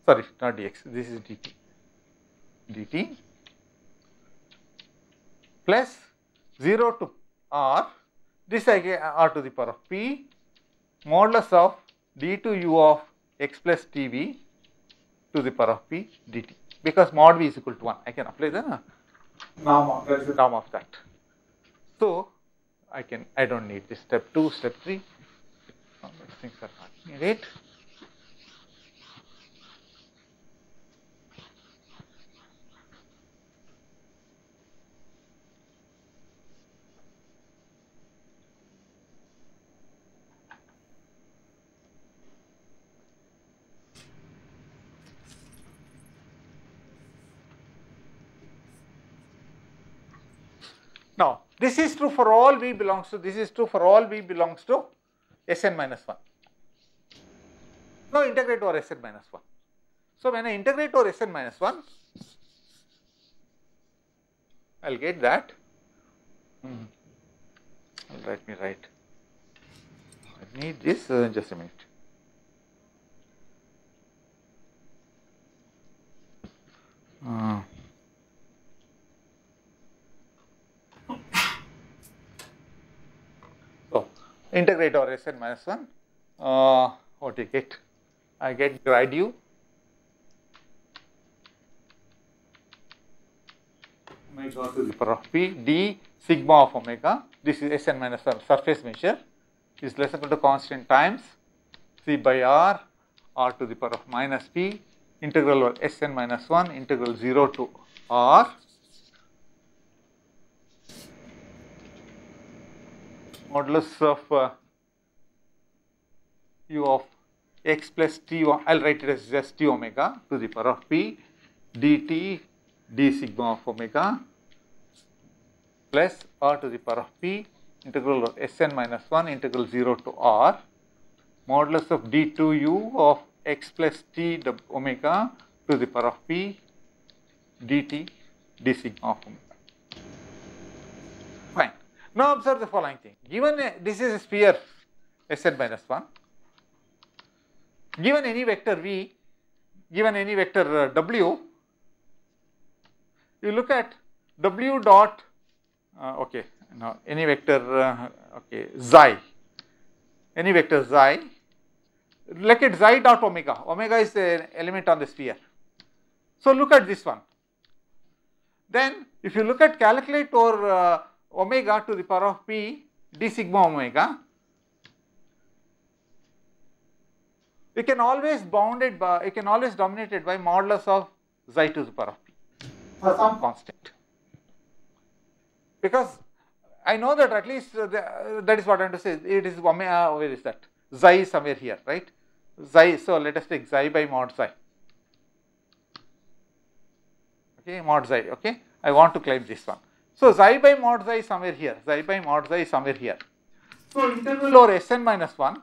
sorry, not dx, this is dt plus 0 to r, this I get r to the power of p modulus of d to u of x plus tv to the power of p dt, because mod v is equal to 1. I can apply the norm, there is a norm of that. So, I don't need this step 2, step 3, all these things are not needed. Now, this is true for all v belongs to, this is true for all v belongs to Sn minus 1. Now, integrate over Sn minus 1. So, when I integrate over Sn minus 1, I will get that. Let me write. I need this, just a minute. So, integrate over Sn minus 1, what do you get? I get grad u omega to the power of p d sigma of omega, this is Sn minus 1 surface measure, is less equal to constant times c by r to the power of minus p integral over Sn minus 1 integral 0 to r modulus of u of x plus t, I will write it as just t omega to the power of p dt d sigma of omega plus r to the power of p integral of Sn minus 1 integral 0 to r modulus of d2u of x plus t omega to the power of p dt d sigma of omega. Fine. Now observe the following thing. Given this is a sphere Sn minus 1, given any vector v, given any vector w, you look at w dot, okay, now any vector, okay, xi, any vector xi, look at xi dot omega, omega is an element on the sphere. So look at this one. Then if you look at calculate over omega to the power of p d sigma omega, you can always bound it by, you can always dominate it by modulus of xi to the power of p for some constant. Because I know that at least that is what I am to say, it is omega, where is that? Xi is somewhere here, right? Xi, so let us take xi by mod xi. Okay, mod xi, okay. I want to claim this one. So xi by mod xi is somewhere here, xi by mod xi is somewhere here. So integral over Sn minus 1,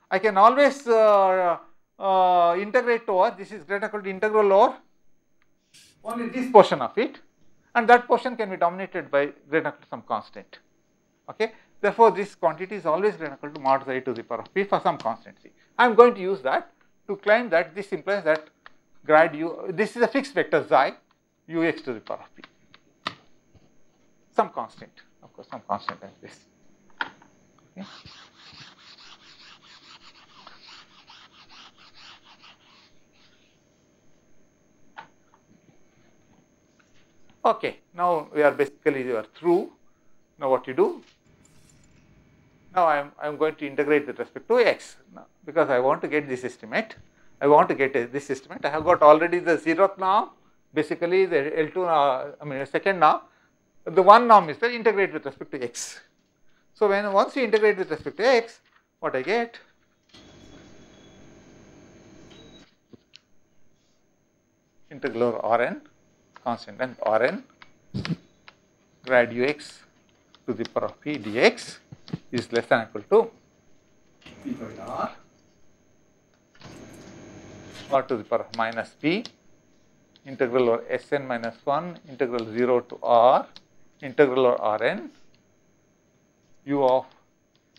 I can always integrate over, this is greater equal to integral over only this portion of it, and that portion can be dominated by greater equal to some constant. Okay. Therefore, this quantity is always greater equal to mod xi to the power of p for some constant c. I am going to use that to claim that this implies that grad u, this is a fixed vector xi ux to the power of p, some constant, of course, some constant like this. Okay. Okay, now we are basically through. Now what you do? Now I am going to integrate with respect to x, now, because I want to get this estimate. I want to get this estimate. I have got already the 0th norm, basically the L2, I mean the second norm. The one norm is to integrate with respect to x. So once you integrate with respect to x, what I get? Integral over Rn, constant length Rn, grad ux to the power of p dx is less than or equal to p by r to the power of minus p integral over Sn minus 1 integral 0 to R integral over Rn u of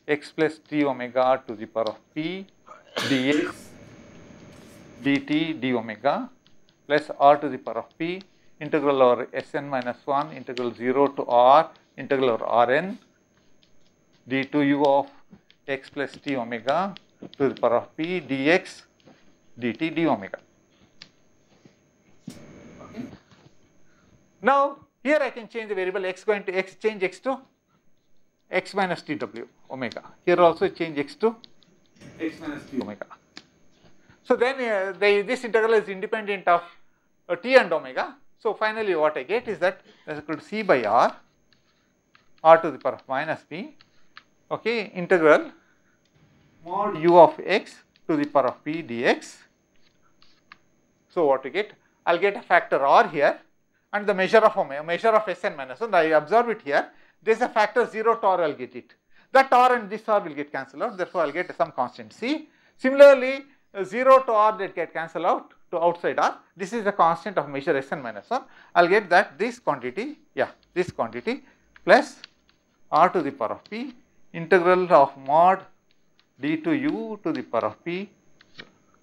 x plus t omega to the power of p dx dt d omega plus r to the power of p integral over Sn minus 1 integral 0 to R integral over Rn d2 u of x plus t omega to the power of p dx dt d omega. Okay. Now, here I can change the variable x going to x, change x to x minus tw omega. Here also change x to x minus t omega. So, then this integral is independent of t and omega. So, finally what I get is that is equal to c by r to the power of minus p, okay, integral mod u of x to the power of p dx. So, what you get? I will get a factor r here and the measure of omega, measure of Sn minus 1, I observe it here, there is a factor 0 to r, I will get it. That r and this r will get cancelled out, therefore, I will get some constant c. Similarly, 0 to r that get cancelled out to outside r, this is the constant of measure Sn minus 1, I will get that this quantity, this quantity plus r to the power of p integral of mod d to u to the power of p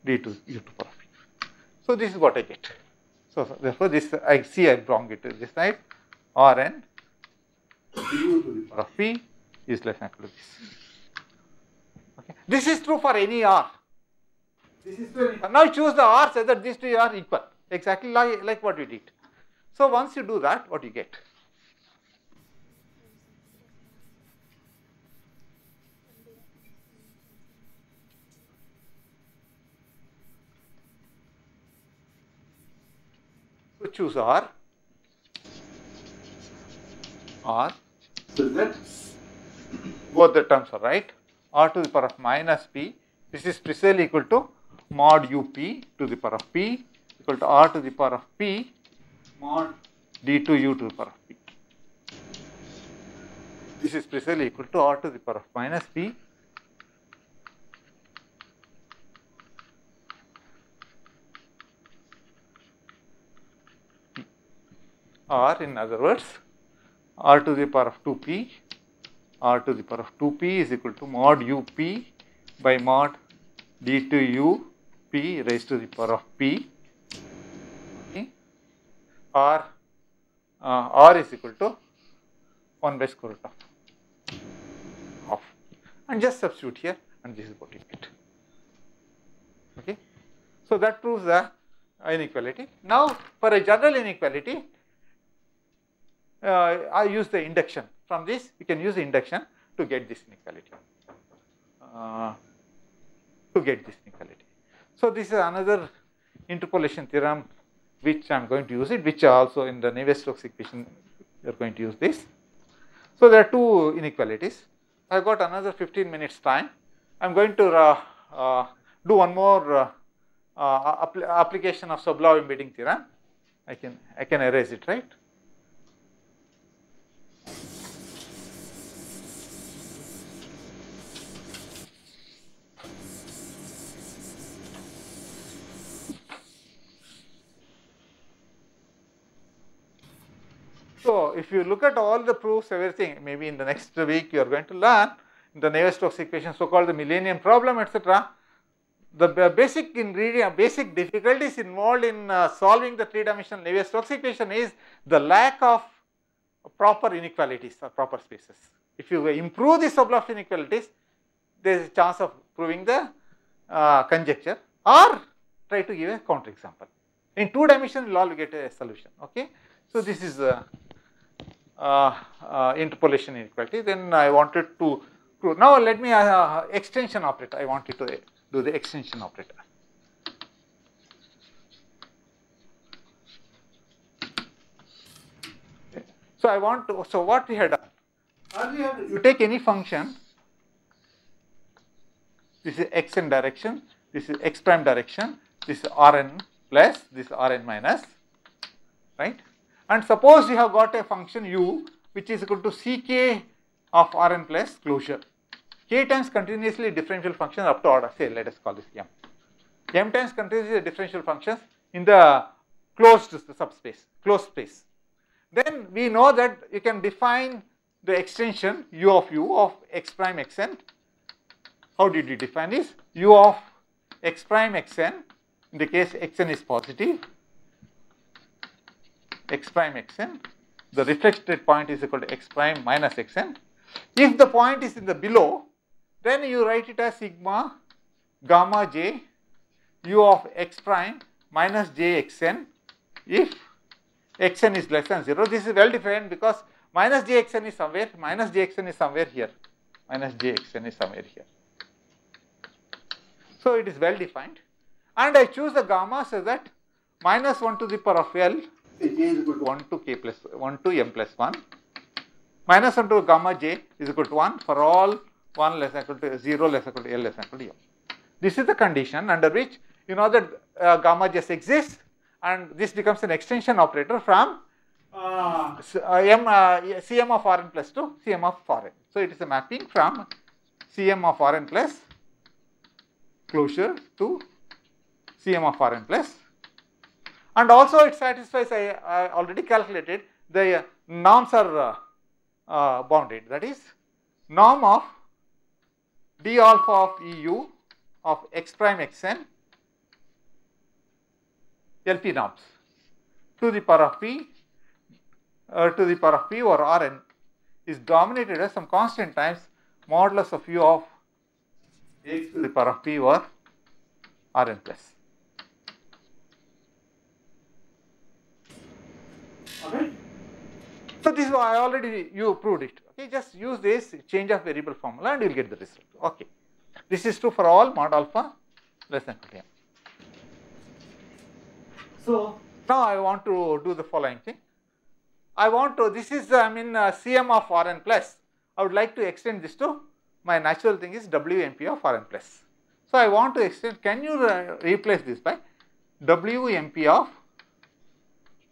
d to u to power of p. So, this is what I get. So, therefore, this I see I belong it to this side Rn u to the power of p is less than equal to this. Okay. This is true for any r. This is true. Now, choose the r so that these two are equal, exactly like what we did. So, once you do that, what you get? So, choose R, so that both the terms are right, r to the power of minus p, this is precisely equal to mod up to the power of p equal to r to the power of p mod d2u to the power of p. This is precisely equal to r to the power of minus p or in other words r to the power of 2p, r to the power of 2p is equal to mod up by mod d2u p raised to the power of p, okay, or r is equal to 1 by square root of and just substitute here and this is what you get. Okay. So, that proves the inequality. Now, for a general inequality, I use the induction. From this, you can use the induction to get this inequality. So, this is another interpolation theorem which I am going to use it, which also in the Navier-Stokes equation you are going to use this. So, there are two inequalities. I have got another 15 minutes time. I am going to do one more application of Sobolev embedding theorem. I can erase it, right? So, if you look at all the proofs, everything, maybe in the next week you are going to learn the Navier-Stokes equation, so called the millennium problem, etc. The basic ingredient, basic difficulties involved in solving the three-dimensional Navier-Stokes equation is the lack of proper inequalities or proper spaces. If you improve the Sobolev inequalities, there is a chance of proving the conjecture or try to give a counter example. In 2 dimensions, we will all get a solution. Okay. So, this is interpolation inequality. Then I wanted to prove. Now, let me extension operator. I wanted to do the extension operator. Okay. So, I want to. So, what we had done earlier, you take any function. This is x in direction. This is x prime direction. This is Rn plus. This is Rn minus. Right. And suppose you have got a function u which is equal to Ck of Rn plus closure, k times continuously differential function up to order, say let us call this m. M times continuously differential functions in the closed subspace, closed space. Then we know that you can define the extension u of x prime xn. How did you define this? U of x prime xn, in the case xn is positive, x prime xn, the reflected point is equal to x prime minus xn. If the point is in the below, then you write it as sigma gamma j u of x prime minus j xn if xn is less than 0. This is well defined because minus j xn is somewhere, minus j xn is somewhere here, minus j xn is somewhere here. So it is well defined, and I choose the gamma so that minus 1 to the power of L, j is equal to 1 to k plus 1 to m plus 1, minus 1 to gamma j is equal to 1 for all 1 less than equal to 0 less than equal to L less than equal to m. This is the condition under which you know that gamma just exists, and this becomes an extension operator from Cm of Rn plus to Cm of Rn. So it is a mapping from Cm of Rn plus closure to Cm of Rn plus, and also it satisfies, I already calculated, the norms are bounded, that is norm of d alpha of EU of x prime xn LP norms to the power of p or Rn is dominated as some constant times modulus of u of x to the power of p or Rn plus. Okay. So this is I already you proved it. Okay, just use this change of variable formula and you will get the result. Okay, this is true for all mod alpha less than equal to m. So now I want to do the following thing. I want to, this is Cm of Rn plus. I would like to extend this to my natural thing is Wmp of Rn plus. So I want to extend, can you replace this by Wmp of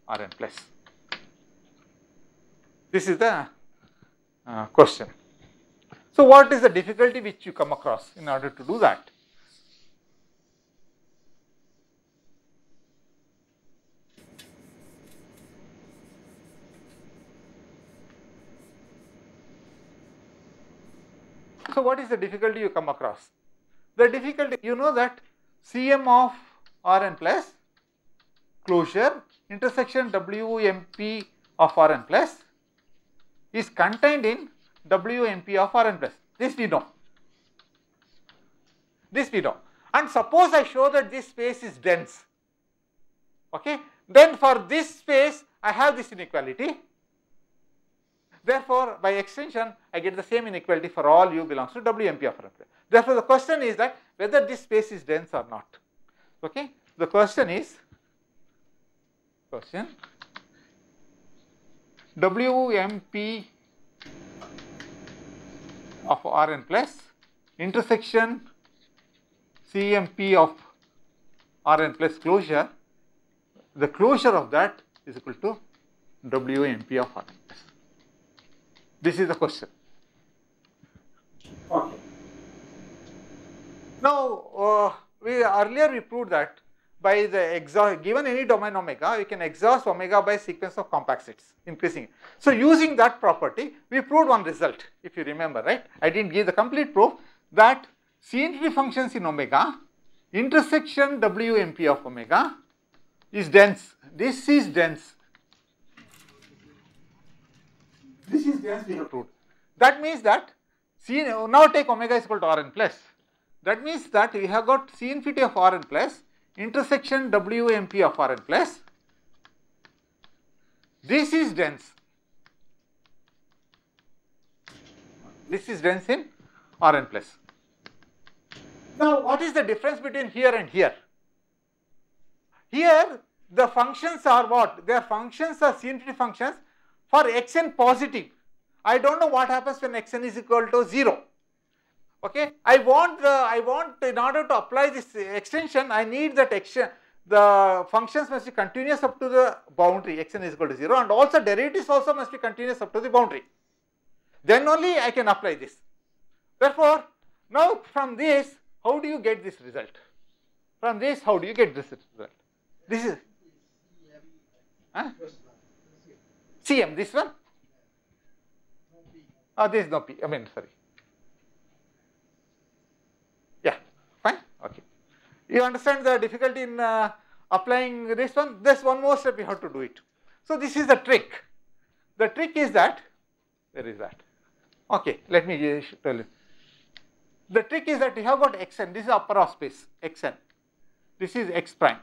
Rn plus? This is the question. So what is the difficulty which you come across in order to do that? So what is the difficulty you come across? The difficulty, you know that Cm of Rn plus closure intersection Wmp of Rn plus is contained in Wmp of Rn plus. This we know. This we know. And suppose I show that this space is dense. Okay. Then for this space I have this inequality. Therefore, by extension, I get the same inequality for all u belongs to Wmp of Rn plus. Therefore, the question is that whether this space is dense or not. Okay. The question is, Wmp of Rn plus intersection Cmp of Rn plus closure, the closure of that is equal to Wmp of Rn plus. This is the question. Okay. Now, earlier we proved that by the given any domain omega, we can exhaust omega by sequence of compact sets, increasing it. So using that property, we proved one result, if you remember, right? I didn't give the complete proof that C infinity functions in omega, intersection Wmp of omega is dense. This is dense. This is dense, we have proved. That means that C, now take omega is equal to Rn plus. That means that we have got C infinity of Rn plus intersection Wmp of Rn plus. This is dense. This is dense in Rn plus. Now, what is the difference between here and here? Here, the functions are what? Their functions are C infinity functions for xn positive. I don't know what happens when xn is equal to 0. Okay, I want in order to apply this extension, I need that the functions must be continuous up to the boundary xn is equal to 0, and also derivatives also must be continuous up to the boundary. Then only I can apply this. Therefore, now from this, how do you get this result? From this, how do you get this result? This is Huh? Cm, this one? There is no P, sorry. Yeah, fine, okay. You understand the difficulty in applying this one? There's one more step you have to do it. So this is the trick. The trick is that, where is that? Okay, let me tell you. The trick is that you have got xn, this is upper of space, xn. This is x prime.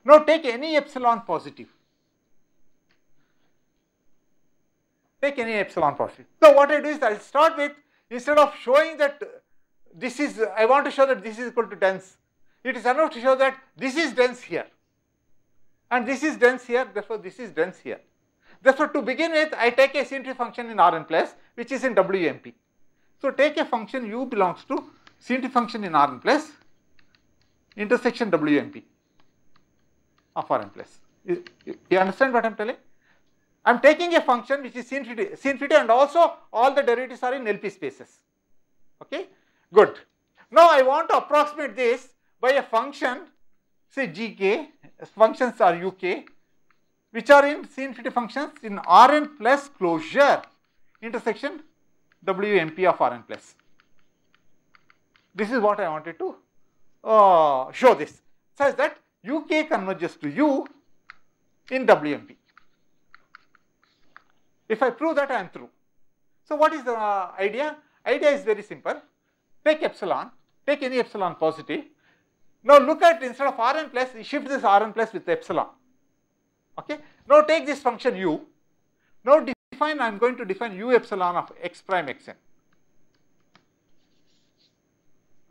Now take any epsilon positive. Take any epsilon positive. So what I do is I start with, instead of showing that this is, I want to show that this is equal to dense. It is enough to show that this is dense here. And this is dense here, therefore this is dense here. Therefore to begin with, I take a symmetry function in Rn plus, which is in WMP. So take a function u belongs to symmetry function in Rn plus, intersection WMP of Rn plus. You understand what I am telling? I am taking a function which is symmetry and also all the derivatives are in LP spaces. Okay, good. Now I want to approximate this by a function, say gk, functions are uk, which are in symmetry functions in Rn plus closure, intersection WMP of Rn plus. This is what I wanted to show this, such that uk converges to u in WMP. If I prove that, I am through. So what is the idea? Idea is very simple. Take epsilon, take any epsilon positive. Now look at, instead of Rn plus, shift this Rn plus with epsilon. Okay. Now take this function u. Now define, I am going to define u epsilon of x prime xn.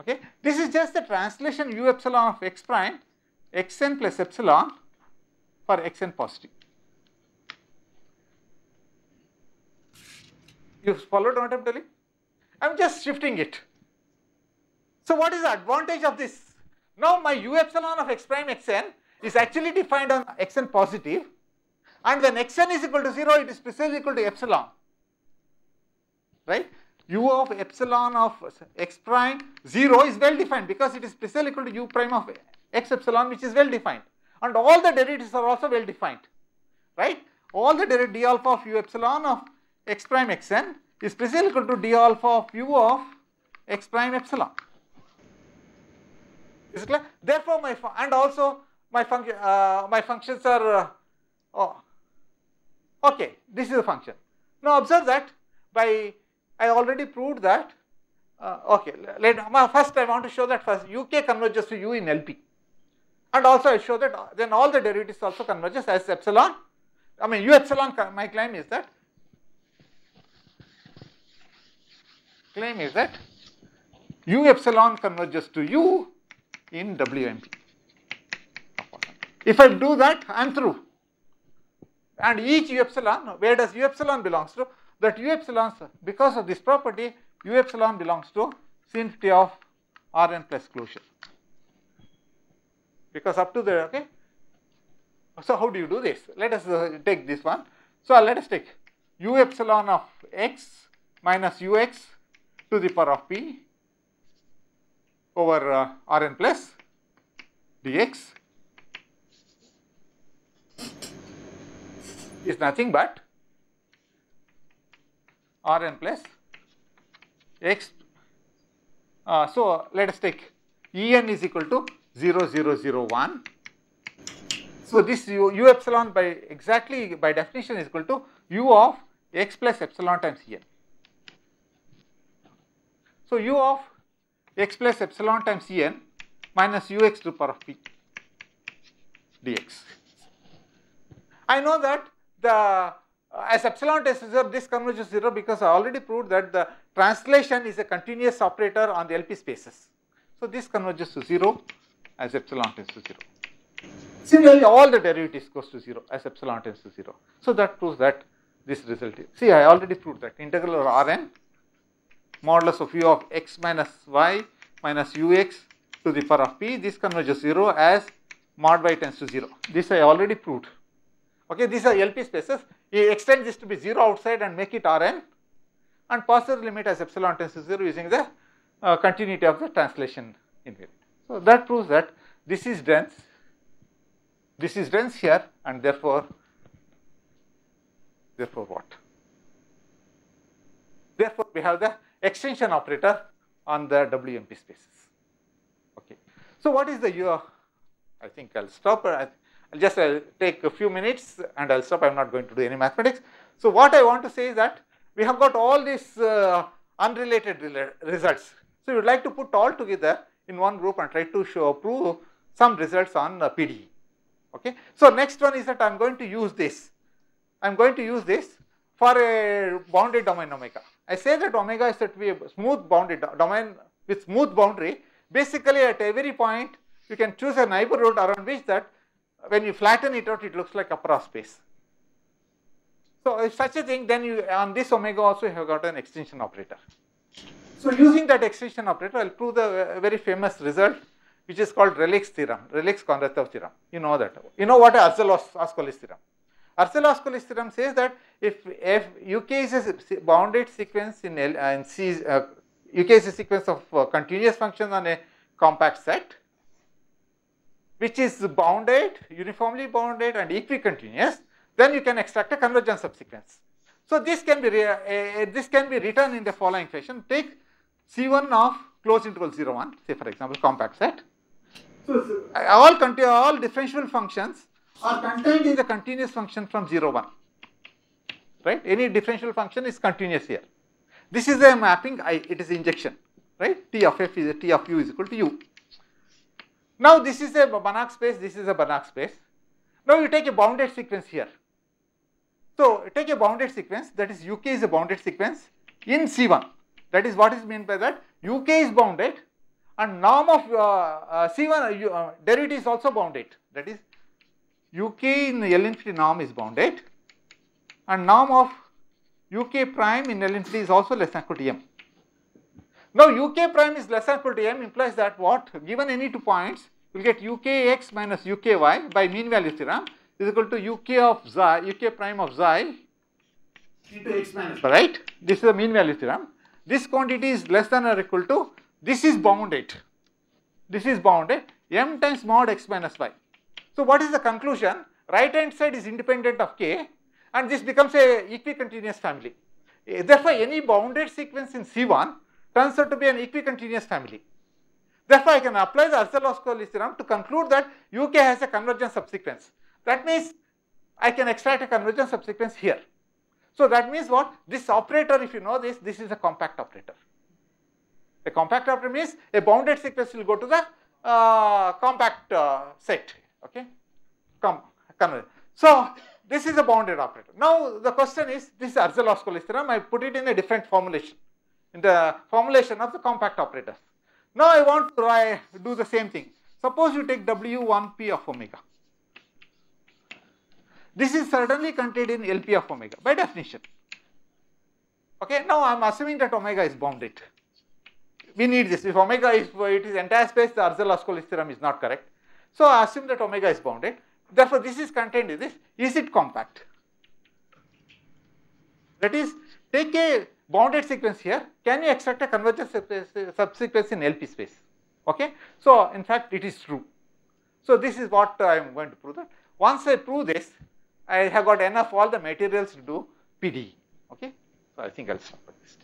Okay. This is just the translation u epsilon of x prime xn plus epsilon for xn positive. You followed what I am telling? I am just shifting it. So what is the advantage of this? Now my u epsilon of x prime xn is actually defined on xn positive, and when xn is equal to 0, it is precisely equal to epsilon, right? U of epsilon of x prime 0 is well defined because it is precisely equal to u prime of x epsilon, which is well defined, and all the derivatives are also well defined, right? All the derivative d alpha of u epsilon of x prime xn is precisely equal to d alpha of u of x prime epsilon. Is it clear? Therefore, my functions are okay. This is a function. Now observe that I already proved that. Okay, first I want to show that first uk converges to u in LP, and also I show that then all the derivatives also converges as epsilon. U epsilon. My claim is that u epsilon converges to u in WMP. If I do that, I am through. And each u epsilon, where does u epsilon belongs to? That u epsilon, because of this property, u epsilon belongs to symmetry of Rn plus closure. Because up to the, okay. So how do you do this? Let us take this one. So let us take u epsilon of x minus ux to the power of p over Rn plus dx is nothing but Rn plus x. So let us take En is equal to 0, 0, 0, 1. So this u epsilon by definition is equal to u of x plus epsilon times En. So u of x plus epsilon times En minus ux to the power of p dx. I know that as epsilon tends to 0, this converges to 0 because I already proved that the translation is a continuous operator on the LP spaces. So this converges to 0 as epsilon tends to 0. Similarly, all the derivatives goes to 0 as epsilon tends to 0. So that proves that this result is, see, I already proved that integral over Rn modulus of u of x minus y minus ux to the power of p, this converges to 0 as mod y tends to 0. This I already proved. Okay, these are LP spaces. You extend this to be 0 outside and make it Rn, and pass the limit as epsilon tends to 0 using the continuity of the translation invariant. So that proves that this is dense here, and therefore Therefore, what? Therefore, we have the extension operator on the WMP spaces. Okay. So, what is the I think I'll stop. I'll just take a few minutes and I'll stop. I'm not going to do any mathematics. So, what I want to say is that we have got all these unrelated results. So, we would like to put all together in one group and try to prove some results on PDE. Okay. So, next one is that I am going to use this. I am going to use this for a bounded domain omega. I say that omega is said to be a smooth bounded domain with smooth boundary. Basically, at every point, you can choose a neighborhood around which that when you flatten it out, it looks like upper space. So, if such a thing, then you on this omega also you have got an extension operator. So, using that extension operator, I will prove the very famous result, which is called Rayleigh's theorem, Rayleigh-Konratov theorem. You know that. You know what Arzelà-Ascoli theorem. Arzelà-Ascoli theorem says that if UK is a bounded sequence in C, UK is a sequence of continuous functions on a compact set, which is bounded, uniformly bounded and equicontinuous, then you can extract a convergence subsequence. So, this can be written in the following fashion. Take C1 of closed interval 0, 1, say for example compact set. So, all differentiable functions are contained in the continuous function from 0, 1, right. Any differential function is continuous here. This is a mapping, it is injection, right. T of f is T of u is equal to u. Now, this is a Banach space, this is a Banach space. Now, you take a bounded sequence here. So, take a bounded sequence, that is UK is a bounded sequence in C1. That is what is meant by that. UK is bounded and norm of C1 derivative is also bounded. That is UK in L infinity norm is bounded and norm of UK prime in L infinity is also less than or equal to m. Now, UK prime is less than or equal to m implies that what? Given any 2 points, you will get UKX minus UKY by mean value theorem is equal to UK prime of xi into x minus y, right. This is the mean value theorem. This quantity is less than or equal to, this is bounded, m times mod x minus y. So, what is the conclusion? Right hand side is independent of k and this becomes a equicontinuous family. Therefore, any bounded sequence in C1 turns out to be an equicontinuous family. Therefore, I can apply the Arzelà-Ascoli theorem to conclude that UK has a convergence subsequence. That means I can extract a convergence subsequence here. So, that means what? This operator, if you know this is a compact operator. A compact operator means a bounded sequence will go to the compact set. Okay. So, this is a bounded operator. Now, the question is, this is Arzelà-Ascoli theorem, I put it in a different formulation, in the formulation of the compact operators. Now, I want to do the same thing. Suppose you take W1P of omega. This is certainly contained in LP of omega by definition. Okay. Now, I am assuming that omega is bounded. We need this. If omega is, it is entire space, the Arzelà-Ascoli theorem is not correct. So, I assume that omega is bounded. Therefore, this is contained in this. Is it compact? That is, take a bounded sequence here. Can you extract a convergence subsequence in LP space? Okay. So, in fact, it is true. So, this is what I am going to prove that. Once I prove this, I have got enough all the materials to do PDE. Okay. So, I think I will stop at this.